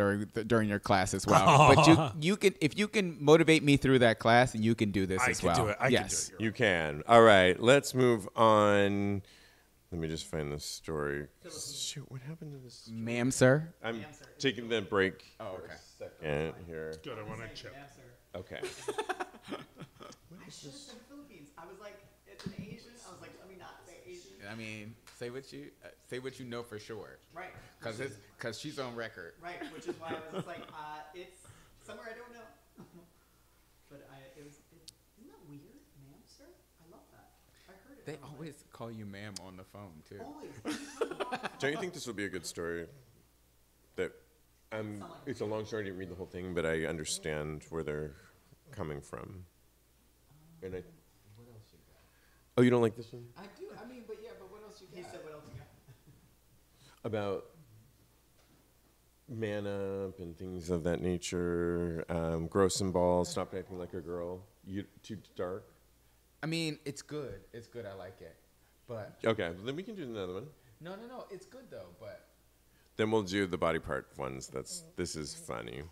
during your class as well. But you can, if you can motivate me through that class, and you can do this I as can well. do it. I yes. can do it. You can. All right, let's move on. Let me just find this story. Shoot, what happened to this? Ma'am, sir. I'm taking the break Oh, okay. for a second here. Good. I want to chip. Okay. I I should have said Philippines. I was like, it's an Asian. I was like, let me not say Asian. I mean, say what you know for sure. Right. Because she's on record. Right, which is why I was just like, it's somewhere I don't know. But isn't that weird, ma'am, sir? I love that. I heard it. They always call you ma'am on the phone too. Always. Don't you think this would be a good story? That it's a long story. I didn't read the whole thing, but I understand where they're coming from. And What else you got? oh, you don't like this one? I do. I mean, but what else you got? He said, what else you got? About man up and things of that nature. Gross and balls. Stop acting like a girl. You too dark. I mean, it's good. It's good. I like it. But Okay, then we can do another one. no. It's good though. But Then we'll do the body part ones. This is funny.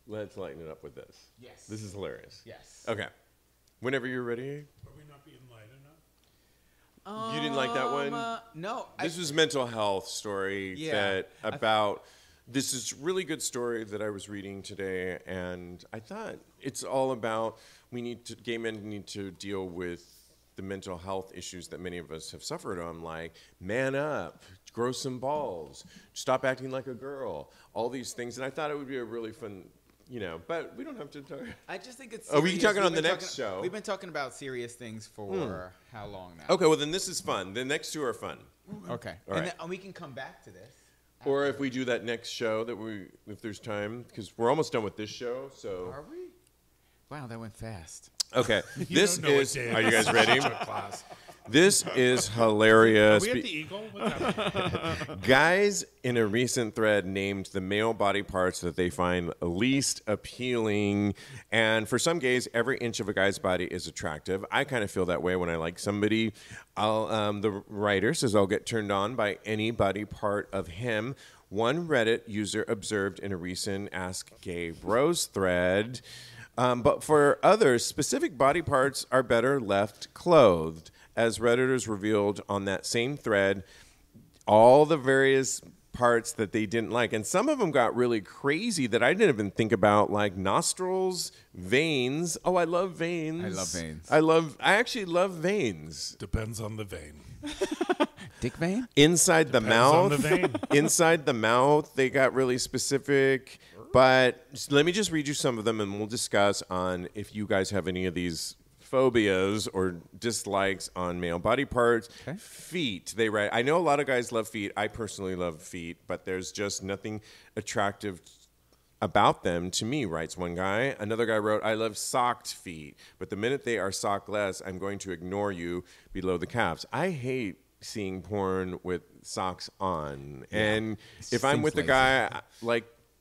Let's lighten it up with this. yes. This is hilarious. yes. Okay. Whenever you're ready. Are we not being light enough? You didn't like that one? No. This was mental health story Yeah. this is really good story that I was reading today, and I thought it's all about gay men need to deal with the mental health issues that many of us have suffered on, like man up, grow some balls, stop acting like a girl, all these things. And I thought it would be a really fun, but we don't have to talk. I just think it's. Are we serious. talking on We've the been next show? We've been talking about serious things for how long now? Okay, well then this is fun. The next two are fun. Okay. All right. And we can come back to this. Or if we do that next show, if there's time, because we're almost done with this show. So Are we? Wow, that went fast. okay, this don't know what is. day Are it you is. guys ready? Class. This is Are hilarious. we at the Eagle? What's happening? Guys in a recent thread named the male body parts that they find least appealing. And for some gays, every inch of a guy's body is attractive. I kind of feel that way when I like somebody. The writer says I'll get turned on by any body part of him. One Reddit user observed in a recent Ask Gay Bros thread. But for others, specific body parts are better left clothed. As Redditors revealed on that same thread, all the various parts that they didn't like. And some of them got really crazy that I didn't even think about, like nostrils, veins. Oh, I love veins. I love veins. I actually love veins. Depends on the vein. Dick vein? Inside the Depends mouth. on the vein. Inside the mouth, they got really specific. But let me just read you some of them, and we'll discuss on if you guys have any of these phobias or dislikes on male body parts. Okay. Feet, they write. I know a lot of guys love feet. I personally love feet, but there's just nothing attractive about them to me, writes one guy. Another guy wrote, I love socked feet, but the minute they are sockless, I'm going to ignore you below the calves. I hate seeing porn with socks on. Yeah. And if I'm with a guy,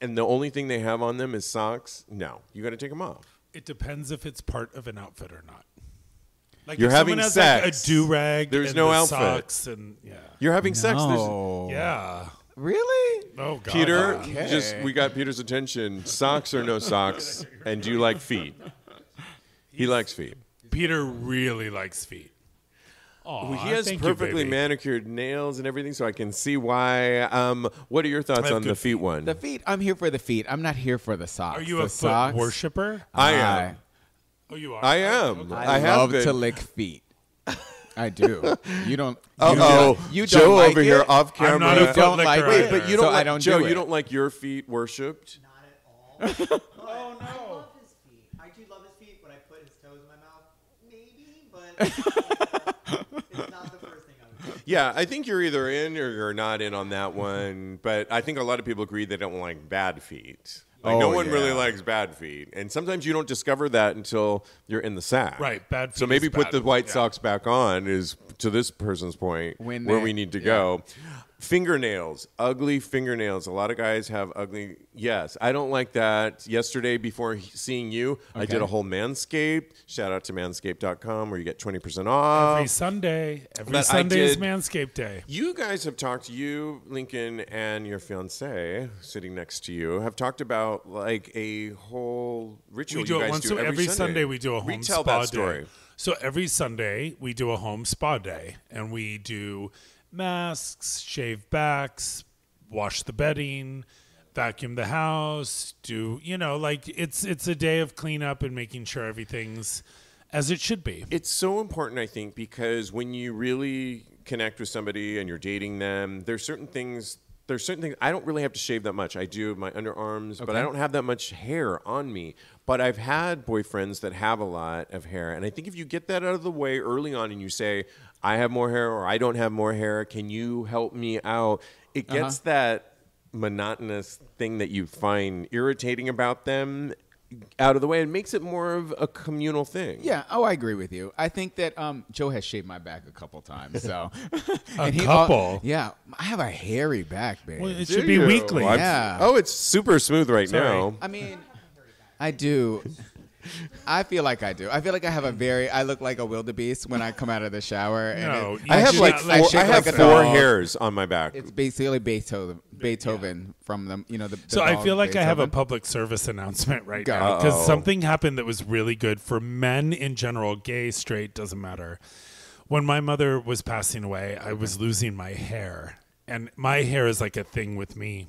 and the only thing they have on them is socks, no, you got to take them off. It depends if it's part of an outfit or not. Like You're if having someone has sex. like a do-rag. There's and no the outfit. Socks and You're having sex. yeah. Really? Oh God. Peter, Okay. we got Peter's attention. Socks or no socks? And do you like feet? He likes feet. Peter really likes feet. Oh, He has perfectly manicured nails and everything, so I can see why. What are your thoughts have on the good feet one? The feet, I'm here for the feet. I'm not here for the socks. Are you the a foot socks, worshiper? I am. Oh, you are. I am. Okay. I I have love been. to lick feet. I do. You don't. Uh-oh. You Joe don't like over here it? off I'm camera. not a You foot don't licker like it. Wait, either. but you don't So I like don't Joe. do it. You don't like your feet worshipped? Not at all. Oh, no. I love his feet. I do love his feet. Would I put his toes in my mouth? Maybe, but it's not the first thing I would do. Yeah, I think you're either in or you're not in on that one. But I think a lot of people agree they don't like bad feet. Like, no one really likes bad feet. And sometimes you don't discover that until you're in the sack. Right, bad feet So maybe is put bad. the white Yeah. socks back on is, to this person's point, When where they- we need to go. Fingernails, ugly fingernails. A lot of guys have ugly. Yes, I don't like that. Yesterday, before seeing you, I did a whole Manscaped. Shout out to manscaped.com where you get 20% off. Every Sunday. Every But I Sunday is did- Manscaped Day. You guys have talked, Lincoln, and your fiance sitting next to you, have talked about like a whole ritual We do you it guys once do every Sunday. We do a home Retell spa that story. day. So every Sunday we do a home spa day, and we do masks, shave backs, wash the bedding, vacuum the house. It's a day of cleanup and making sure everything's as it should be. It's so important, I think, because when you really connect with somebody and you're dating them, there's certain things. I don't really have to shave that much. I do my underarms, but I don't have that much hair on me. But I've had boyfriends that have a lot of hair. And I think if you get that out of the way early on and you say, I have more hair or I don't have more hair, can you help me out? It gets that monotonous thing that you find irritating about them out of the way and makes it more of a communal thing. Yeah. Oh, I agree with you. I think that Joe has shaved my back a couple times. So A couple? Yeah. I have a hairy back, babe. Well, it Do should be you? weekly. Well, Yeah. Oh, it's super smooth right Sorry. now. I mean, I do. I feel like I do. I feel like I have I look like a wildebeest when I come out of the shower. And No, it- you I have do like not four, like shake I have like a four dog. hairs on my back. it's basically Beethoven from the, the So I dog feel like I have a Beethoven. public service announcement right Go. now because Uh-oh. something happened that was really good for men in general, gay, straight, doesn't matter. When my mother was passing away, I was losing my hair. And my hair is like a thing with me.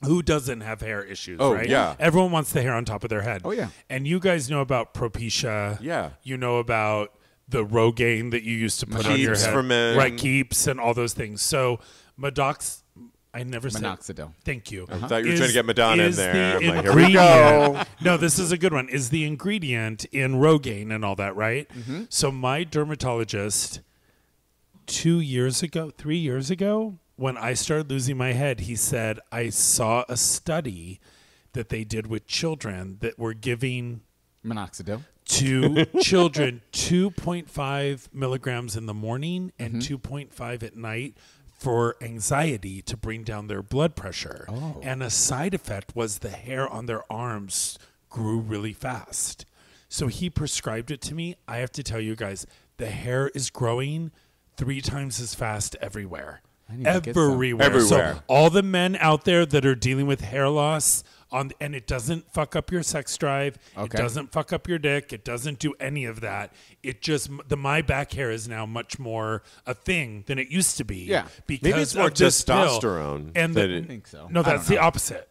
Who doesn't have hair issues, Oh, right? yeah. Everyone wants the hair on top of their head. Oh, yeah. And you guys know about Propecia. Yeah. You know about the Rogaine that you used to put on your Keeps head. for men. Right, Keeps and all those things. So I never said. Minoxidil. Thank you. I thought you were trying to get Madonna in is there. the I'm like, here we go. No, this is a good one. Is the ingredient in Rogaine and all that, right? Mm-hmm. So my dermatologist 3 years ago, when I started losing my head, he said, I saw a study that they did with children that were giving Minoxidil. to children 2.5 milligrams in the morning and 2.5 at night for anxiety to bring down their blood pressure. Oh. And a side effect was the hair on their arms grew really fast. So he prescribed it to me. I have to tell you guys, the hair is growing 3 times as fast everywhere. I need to get some. Everywhere. Everywhere. So all the men out there that are dealing with hair loss and it doesn't fuck up your sex drive. Okay. It doesn't fuck up your dick. It doesn't do any of that. It just my back hair is now much more a thing than it used to be. Yeah. Because Maybe it's more of this pill. testosterone And that the- it- I think so. no, I that's don't the know. opposite.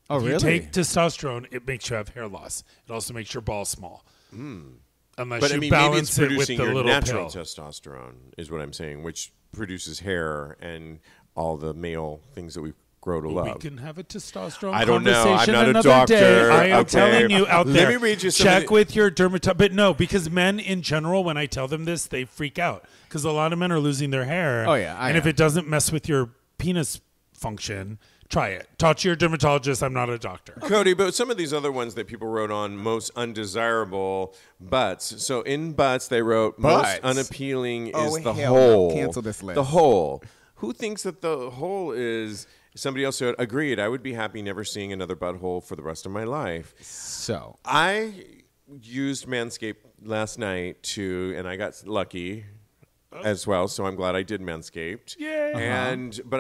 Oh, If really? you take testosterone, it makes you have hair loss. It also makes your balls small. Unless But you I mean, maybe it's balance it with producing the your little natural pill. testosterone, is what I'm saying, which produces hair and all the male things that we grow to We love. can have a testosterone I don't know. I'm conversation not a another doctor. day. I am Okay. telling you out Let there. me read you some of Check the- with your dermatologist. But no, because men in general, when I tell them this, they freak out because a lot of men are losing their hair. Oh, yeah, I and if am. it doesn't mess with your penis function, try it. Talk to your dermatologist. I'm not a doctor. Kodi, but some of these other ones that people wrote on, most undesirable butts. So in butts, they wrote most Butts? unappealing Oh, is the hell no. hole. Cancel this list. The hole. Who thinks that the hole is... Somebody else said, agreed, I would be happy never seeing another butthole for the rest of my life. So, I used Manscaped last night and I got lucky as well, so I'm glad I did Manscaped. Yay. But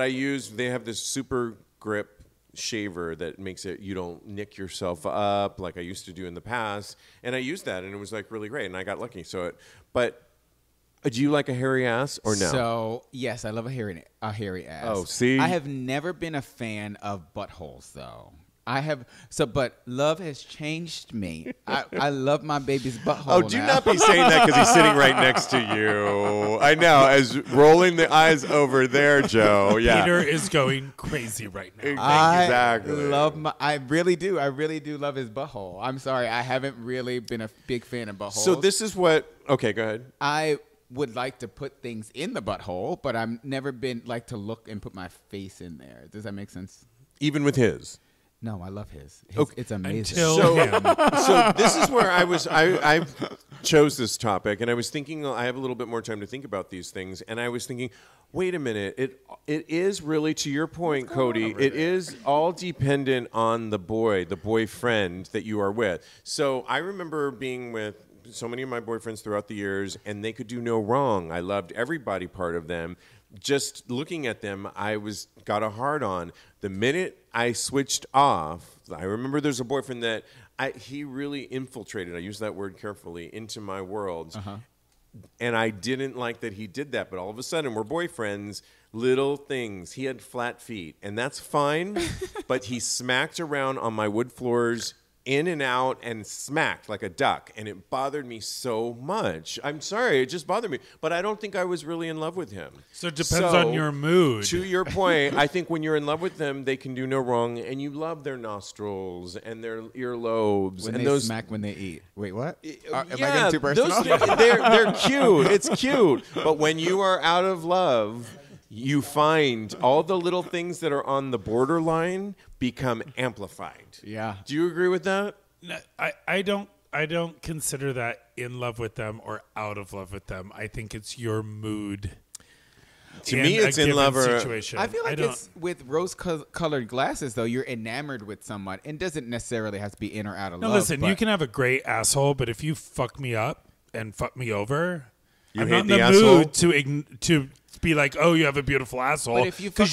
they have this super grip shaver that makes it, you don't nick yourself up like I used to do in the past. And I used that and it was like really great and I got lucky. But do you like a hairy ass or no? So yes, I love a hairy ass. Oh, see? I have never been a fan of buttholes, though. But love has changed me. I love my baby's butthole. Oh, do now. not be saying that because he's sitting right next to you. I know, as rolling the eyes over there, Joe. Yeah. Peter is going crazy right now. Exactly. I really do. I really do love his butthole. I'm sorry, I haven't really been a big fan of buttholes. So this is what... Okay, go ahead. I would like to put things in the butthole, but I've never been like to look and put my face in there. Does that make sense? Even with his. No, I love his. Okay. It's amazing. Until him. So this is where I chose this topic, and I was thinking I have a little bit more time to think about these things, and I was thinking, wait a minute, it is really, to your point, Kodi, it is all dependent on the boyfriend that you are with. So I remember being with so many of my boyfriends throughout the years, and they could do no wrong. I loved every body part of them. Just looking at them, got a hard on. The minute I switched off, I remember there's a boyfriend that he really infiltrated, I use that word carefully, into my world. And I didn't like that he did that, but all of a sudden we're boyfriends, little things. He had flat feet, and that's fine, but he smacked around on my wood floors in and out and smacked like a duck, and it bothered me so much. I'm sorry, it just bothered me. But I don't think I was really in love with him. So it depends on your mood. To your point, I think when you're in love with them, they can do no wrong, and you love their nostrils and their earlobes. When and they smack when they eat. Wait, what? Am I yeah, getting too personal? they're cute. It's cute. But when you are out of love, you find all the little things that are on the borderline become amplified. Yeah. Do you agree with that? No, I don't consider that in love with them or out of love with them. I think it's your mood. To me, it's in love or situation. I feel like it's with rose-colored glasses, though. You're enamored with someone. It doesn't necessarily have to be in or out of No, love. listen, you can have a great asshole, but if you fuck me up and fuck me over, You I'm hate not in the the asshole? mood to be like, oh, you have a beautiful asshole. But if you fuck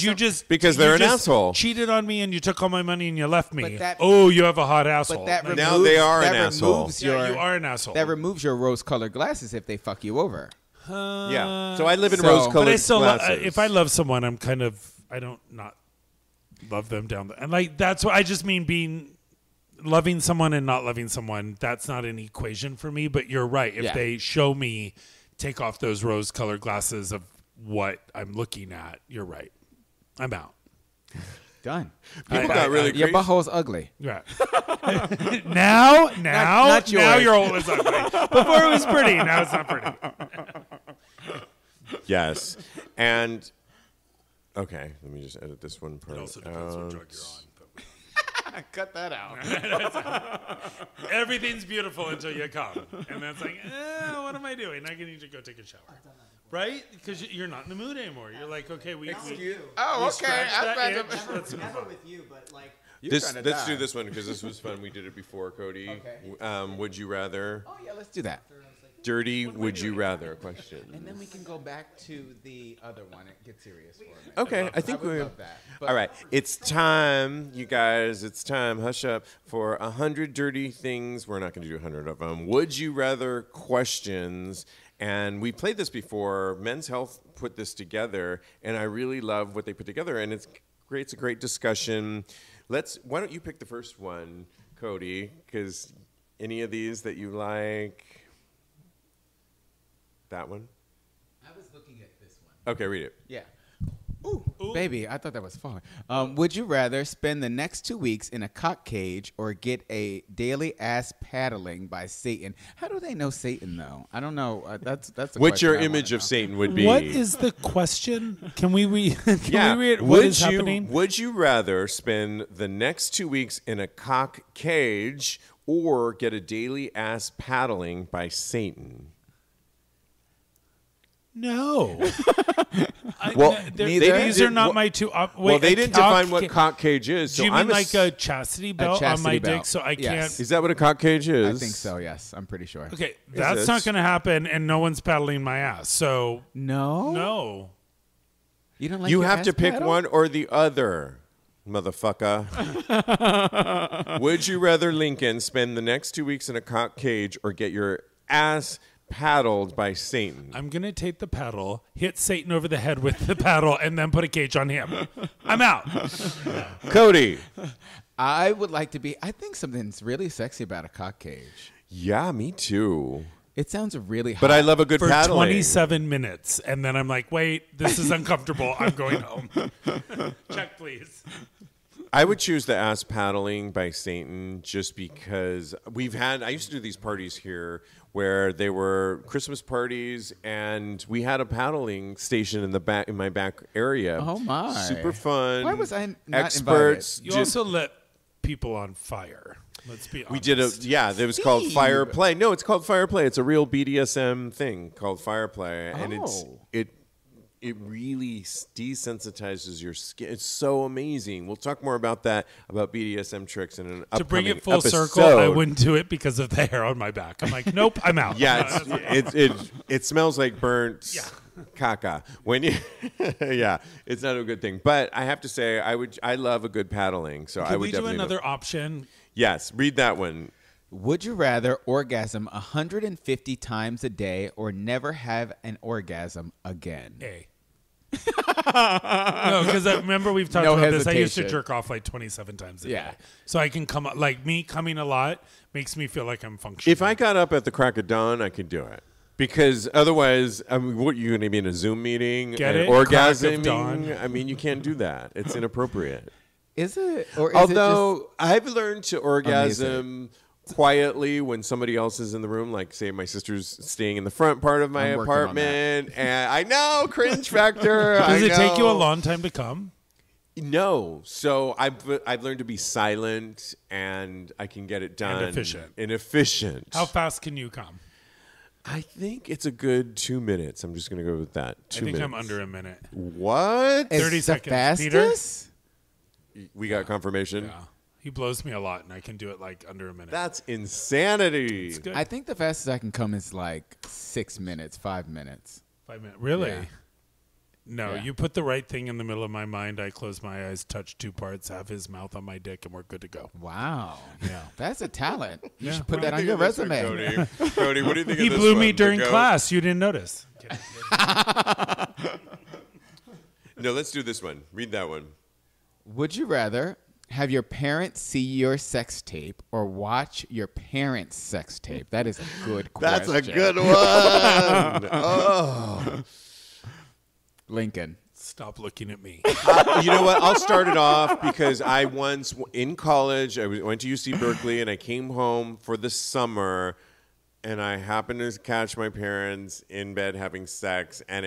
Because they're an asshole. Cheated on me and you took all my money and you left me. But that- Oh, you have a hot asshole. But that Like, Now they are an removes asshole. yeah, you are an asshole. That removes your rose-colored glasses if they fuck you over. Yeah. So I live in So- rose-colored But I still, glasses. if I love someone, I don't not love them down the, and like that's what I just mean loving someone and not loving someone. That's not an equation for me. But you're right. If Yeah. they show me take off those rose-colored glasses of what I'm looking at, you're right. I'm out. Done. People got really Your crazy. butthole's ugly. Right. now, not now yours. your hole is ugly. Before it was pretty. Now it's not pretty. Yes. And, okay, let me just edit this one part It also depends what out. drug you're on. Cut that out. Everything's beautiful until you come. And that's like, what am I doing? I need to go take a shower. Right? Because you're not in the mood anymore. You're like, okay, we Oh, okay. scratched I'm that glad itch. to- Let's move Never on. with you, but like. Let's die. do this one because this was fun. We did it before, Cody. Okay. Would you rather? Oh, yeah, let's do that. Dirty would you rather question. And then we can go back to the other one and get serious for a minute. Okay, I think I would we're love that. But- all right. It's time, you guys. It's time. Hush up for 100 dirty things. We're not going to do 100 of them. Would you rather questions? And we played this before. Men's Health put this together, and I really love what they put together. And it's great. It's a great discussion. Why don't you pick the first one, Cody? Because any of these that you like. That one? I was looking at this one. Okay, read it. Yeah. Ooh, baby, I thought that was far. Would you rather spend the next 2 weeks in a cock cage or get a daily ass paddling by Satan? How do they know Satan though? I don't know. That's a What question your I wanna image of know. Satan would be. What is the question? Can we read? Yeah. We read what is happening? Would you rather spend the next 2 weeks in a cock cage or get a daily ass paddling by Satan? No. Well, neither. These are not my two. Wait, they a didn't cock define what cock cage is. So Do you mean I'm like a chastity belt on my chastity dick? belt. So I Yes. can't. Is that what a cock cage is? I think so. Yes, I'm pretty sure. Okay, that's this? not going to happen, and no one's paddling my ass. So No, no. you don't like. You your have ass to pick paddled? one or the other, motherfucker. Would you rather, Lincoln, spend the next 2 weeks in a cock cage or get your ass paddled by Satan? I'm going to take the paddle, hit Satan over the head with the paddle, and then put a cage on him. I'm out. Cody. I would like to be. I think something's really sexy about a cock cage. Yeah, me too. It sounds really hot. But I love a good For paddling. 27 minutes, and then I'm like, wait, this is uncomfortable. I'm going home. Check, please. I would choose the ass paddling by Satan just because I used to do these parties here where they were Christmas parties and we had a paddling station in my back area. Oh, my. Super fun. Why was I not experts? You also let people on fire. Let's be honest. We did it was called Fire Play. No, it's called Fire Play. It's a real BDSM thing called Fire Play. And it really desensitizes your skin. It's so amazing. We'll talk more about that, about BDSM tricks in an To bring upcoming it full episode. circle, I wouldn't do it because of the hair on my back. I'm like, nope, I'm out. Yeah, it smells like burnt caca. When you, yeah, it's not a good thing. But I have to say, I love a good paddling. So I Can would we do definitely another option? Yes, read that one. Would you rather orgasm 150 times a day or never have an orgasm again? A. No, because remember we've talked No about this. I used to hesitation. jerk off like 27 times a Yeah. day. So I can come up, like me coming a lot makes me feel like I'm functioning. If I got up at the crack of dawn, I could do it. Because otherwise, I mean, what, you going to be in a Zoom meeting? Get and it? Crack of orgasming? dawn. I mean, you can't do that. It's inappropriate. Is it? Or is Although I've learned to orgasm quietly when somebody else is in the room, like say my sister's staying in the front part of my I'm working on apartment, and I know cringe factor. Does I it take you a know. long time to come? No, so I've learned to be silent, and I can get it done And efficient. How How fast can you come? I think it's a good 2 minutes. I'm just going to go with that. 2 I think minutes. I'm under a minute. What? It's 30 the seconds. Peter? fastest? We got confirmation. Yeah. He blows me a lot, and I can do it like under a minute. That's insanity. It's good. I think the fastest I can come is like 6 minutes, 5 minutes. 5 minutes. Really? Yeah. No, Yeah. you put the right thing in the middle of my mind. I close my eyes, touch two parts, have his mouth on my dick, and we're good to go. Wow. Yeah. That's a talent. You Yeah. should put What do that on you your think of this resume. one, Cody? Cody, what do you think He of this blew one? me To during go? class. You didn't notice. No, let's do this one. Read that one. Would you rather have your parents see your sex tape or watch your parents' sex tape? That is a good question. That's a good one. Oh. Lincoln. Stop looking at me. You know what? I'll start it off because I once, in college, went to UC Berkeley, and I came home for the summer, and I happened to catch my parents in bed having sex, and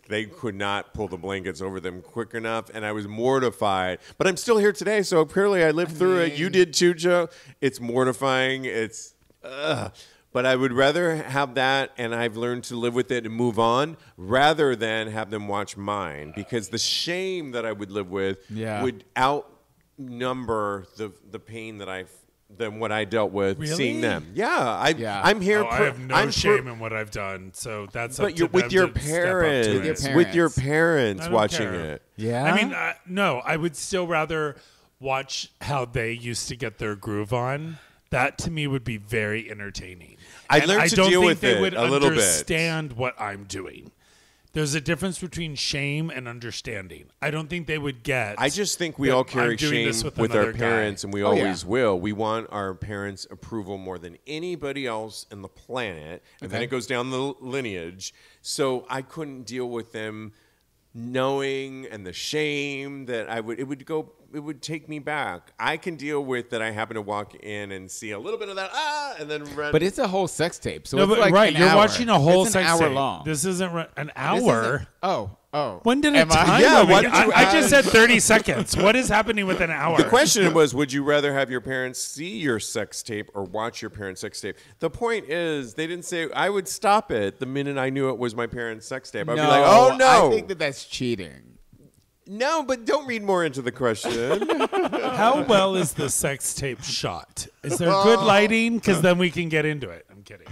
they could not pull the blankets over them quick enough, and I was mortified. But I'm still here today, so apparently I lived through it. You did too, Joe. It's mortifying. But I would rather have that, and I've learned to live with it and move on, rather than have them watch mine, because the shame that I would live with would outnumber the pain than what I dealt with Really? seeing them. I'm here. I have no shame in what I've done, so that's up But to you're with them your to step up to parents, it. with your parents I don't watching care. it. Yeah. I mean, no, I would still rather watch how they used to get their groove on. That to me would be very entertaining. I And learned I to don't deal think with they it would a little bit. understand what I'm doing. There's a difference between shame and understanding. I don't think they would get. I just think we that all carry I'm doing shame this with with our another guy. parents, and we Oh, always yeah. will. We want our parents' approval more than anybody else in the planet, and then Okay. it goes down the lineage. So I couldn't deal with them knowing and the shame that it would take me back. I can deal with that. I happen to walk in and see a little bit of that, and then run. But it's a whole sex tape. So No, it's but like right, an you're hour. watching a whole it's an sex hour tape. long. This isn't an This hour. isn't- Oh. When did it Am I- time? Yeah, limit? why did you I just ask? said 30 seconds. What is happening with an hour? The question was, would you rather have your parents see your sex tape or watch your parents' sex tape? The point is, they didn't say, I would stop it the minute I knew it was my parents' sex tape. I'd be like, oh, no. I think that's cheating. No, but don't read more into the question. How well is the sex tape shot? Is there good lighting? Because then we can get into it. I'm kidding.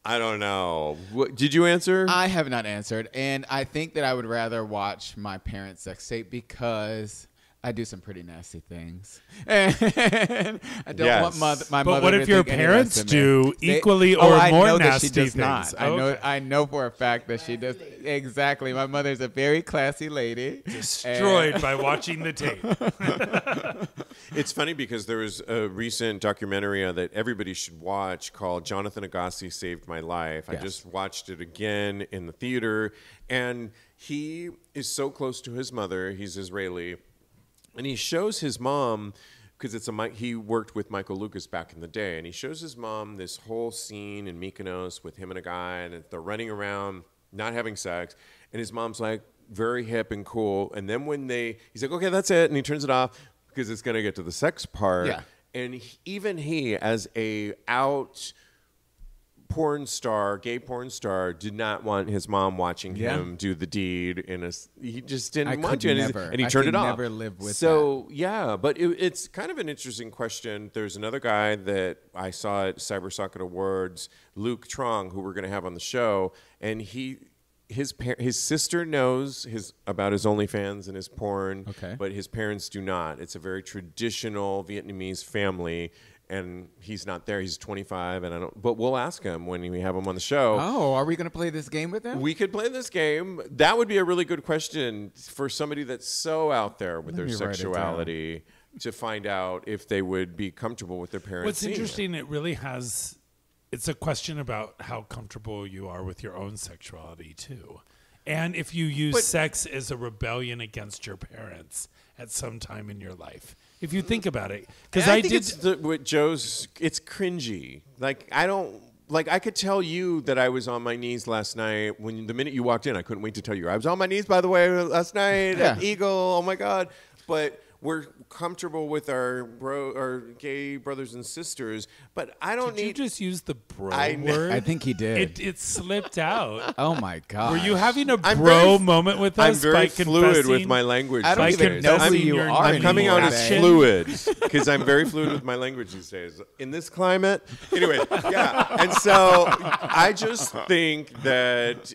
I don't know. Did you answer? I have not answered, and I think that I would rather watch my parents' sex tape because I do some pretty nasty things, and I don't Yes. want my But mother. what to if your think any parents less of me. do They- equally oh, or I more know that nasty she does things? not. Okay. I know for a fact that she does. Exactly. My mother's a very classy lady. Destroyed by watching the tape. It's funny because there was a recent documentary that everybody should watch called Jonathan Agassi Saved My Life. I Yes. just watched it again in the theater, and he is so close to his mother. He's Israeli. And he shows his mom, because he worked with Michael Lucas back in the day, and he shows his mom this whole scene in Mykonos with him and a guy, and they're running around, not having sex, and his mom's like very hip and cool. And then he's like, okay, that's it, and he turns it off because it's going to get to the sex part. Yeah. And even he, as a out gay porn star, did not want his mom watching him do the deed he just didn't I want could to, never. and he I turned could it off. never live with so yeah, but it's kind of an interesting question. There's another guy that I saw at CyberSocket Awards, Luke Trong, who we're going to have on the show, and his sister knows about his OnlyFans and his porn, Okay. but his parents do not. It's a very traditional Vietnamese family. and he's not there. He's 25, and I don't. But we'll ask him when we have him on the show. Oh, are we going to play this game with him? We could play this game. That would be a really good question for somebody that's so out there with their me write it sexuality to find out if they would be comfortable with their parents. What's seeing it. interesting, it really has. It's a question about how comfortable you are with your own sexuality too, and if you use sex as a rebellion against your parents at some time in your life. If you think about it, because I think it's with Joe's, it's cringy. Like I could tell you that I was on my knees last night when the minute you walked in. I couldn't wait to tell you I was on my knees. By the way, last night at Eagle. Oh my God! But we're comfortable with our gay brothers and sisters. But I don't Did need. you just use the bro I word? I think he did. It slipped out. Oh my God! Were you having a I'm bro very- moment with I'm us? very by fluid with confessing? my language. I don't these even days. know who I'm- you you're- are. I'm coming out as anymore. fluid because I'm very fluid with my language these days. In this climate, anyway, yeah. And so I just think that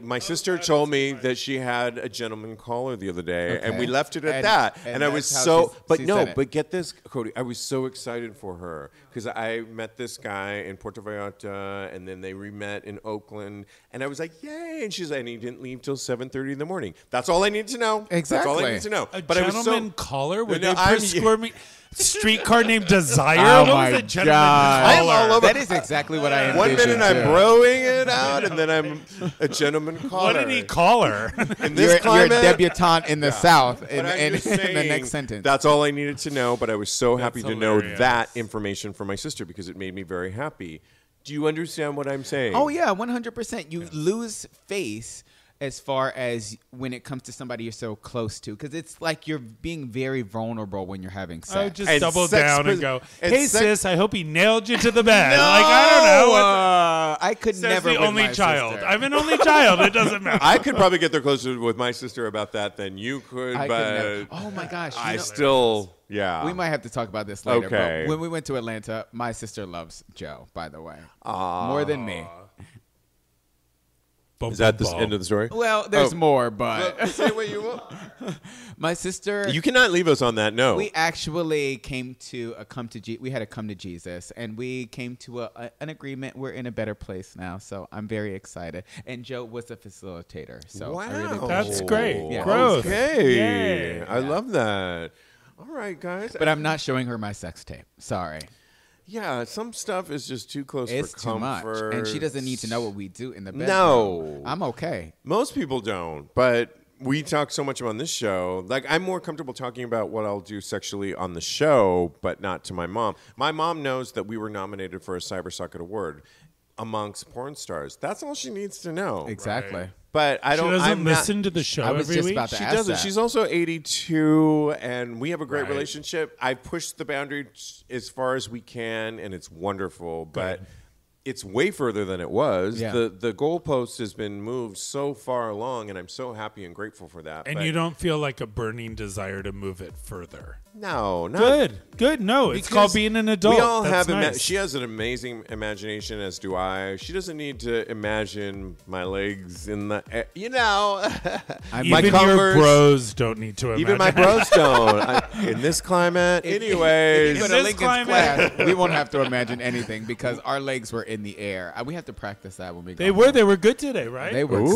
my sister told me that she had a gentleman caller the other day, and we left it at that. And I was that's how so, she but said no, it. but get this, Kodi, I was so excited for her because I met this guy in Puerto Vallarta, and then they re-met in Oakland, and I was like, yay! And she's like, and he didn't leave till 7:30 in the morning. That's all I need to know. That's all I Exactly. need to know. A But I was gentleman so. caller? Would No, they I'm- prescribe me streetcar named Desire? Oh What my was a gentleman God. I'm caller? all over. That is exactly what I One envisioned, minute I'm too. broing it out, and then I'm a gentleman caller. What did he call her? In You're, this you're a climate, debutante in the South but in I'm just the saying, next sentence. That's all I needed to know, but I was so happy to know hilarious. that information from my sister because it made me very happy. Do you understand what I'm saying? Oh yeah, 100%. You lose face as far as when it comes to somebody you're so close to, because it's like you're being very vulnerable when you're having sex. I would just And double sex down and pos- go, and hey, sex- sis, I hope he nailed you to the bed. Like, I don't know. I could Says never. the with only my child. sister. I'm an only child. It doesn't matter. I could probably get there closer with my sister about that than you could, I could but never. Oh my gosh! you I know- still, yeah. We might have to talk about this later. Okay. But when we went to Atlanta, my sister loves Joe, by the way. More than me. Is that the end of the story? Well, there's Oh. more, but Well, say what you want. my sister. You cannot leave us on that note. We actually came to we had a come to Jesus, and we came to an agreement. We're in a better place now, so I'm very excited. And Joe was a facilitator, so I really Wow. That's great. Yeah. Growth. Okay. Yay. I love that. All right, guys. But I'm not showing her my sex tape. Sorry, Yeah, some stuff is just too close it's for too much, comfort. and she doesn't need to know what we do in the bedroom. No. I'm okay. Most people don't, but we talk so much on this show. Like, I'm more comfortable talking about what I'll do sexually on the show, but not to my mom. My mom knows that we were nominated for a Cybersocket Award amongst porn stars. That's all she needs to know. Exactly. Right. But I She don't. doesn't I'm listen to the show I was every just week. about to She ask doesn't. that. She's also 82, and we have a great Right. relationship. I pushed the boundary as far as we can, and it's wonderful. But it's way further than it was. Yeah. The goalpost has been moved so far along, and I'm so happy and grateful for that. And But you don't feel like a burning desire to move it further. No, not Good. No, it's because called being an adult. We all That's have. nice. She has an amazing imagination, as do I. She doesn't need to imagine my legs in the. You know, my Even your Converse. bros don't need to imagine. Even my bros don't. In this climate, If anyways. you go to this Lincoln's climate- class, we won't have to imagine anything because our legs were in the air. We have to practice that when we go. They were good today, right? They were Ooh,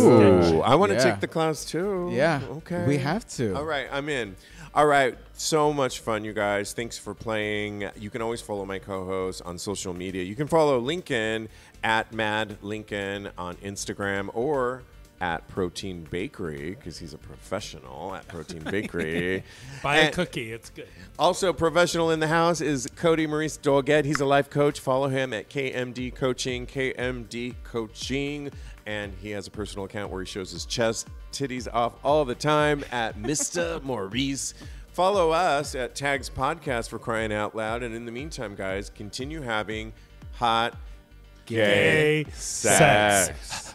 good. I want to Yeah. take the class too. Yeah. Okay. We have to. All right, I'm in. All right, so much fun, you guys. Thanks for playing. You can always follow my co-host on social media. You can follow Lincoln at Mad Lincoln on Instagram or at Protein Bakery because he's a professional at Protein Bakery. Buy a And cookie. It's good. also professional in the house is Kodi Maurice Doggette. He's a life coach. Follow him at KMD Coaching, KMD Coaching. And he has a personal account where he shows his chest, titties off all the time at Mr. Maurice. Follow us at TAGSPodcast for crying out loud. And in the meantime, guys, continue having hot gay Gay sex. sex.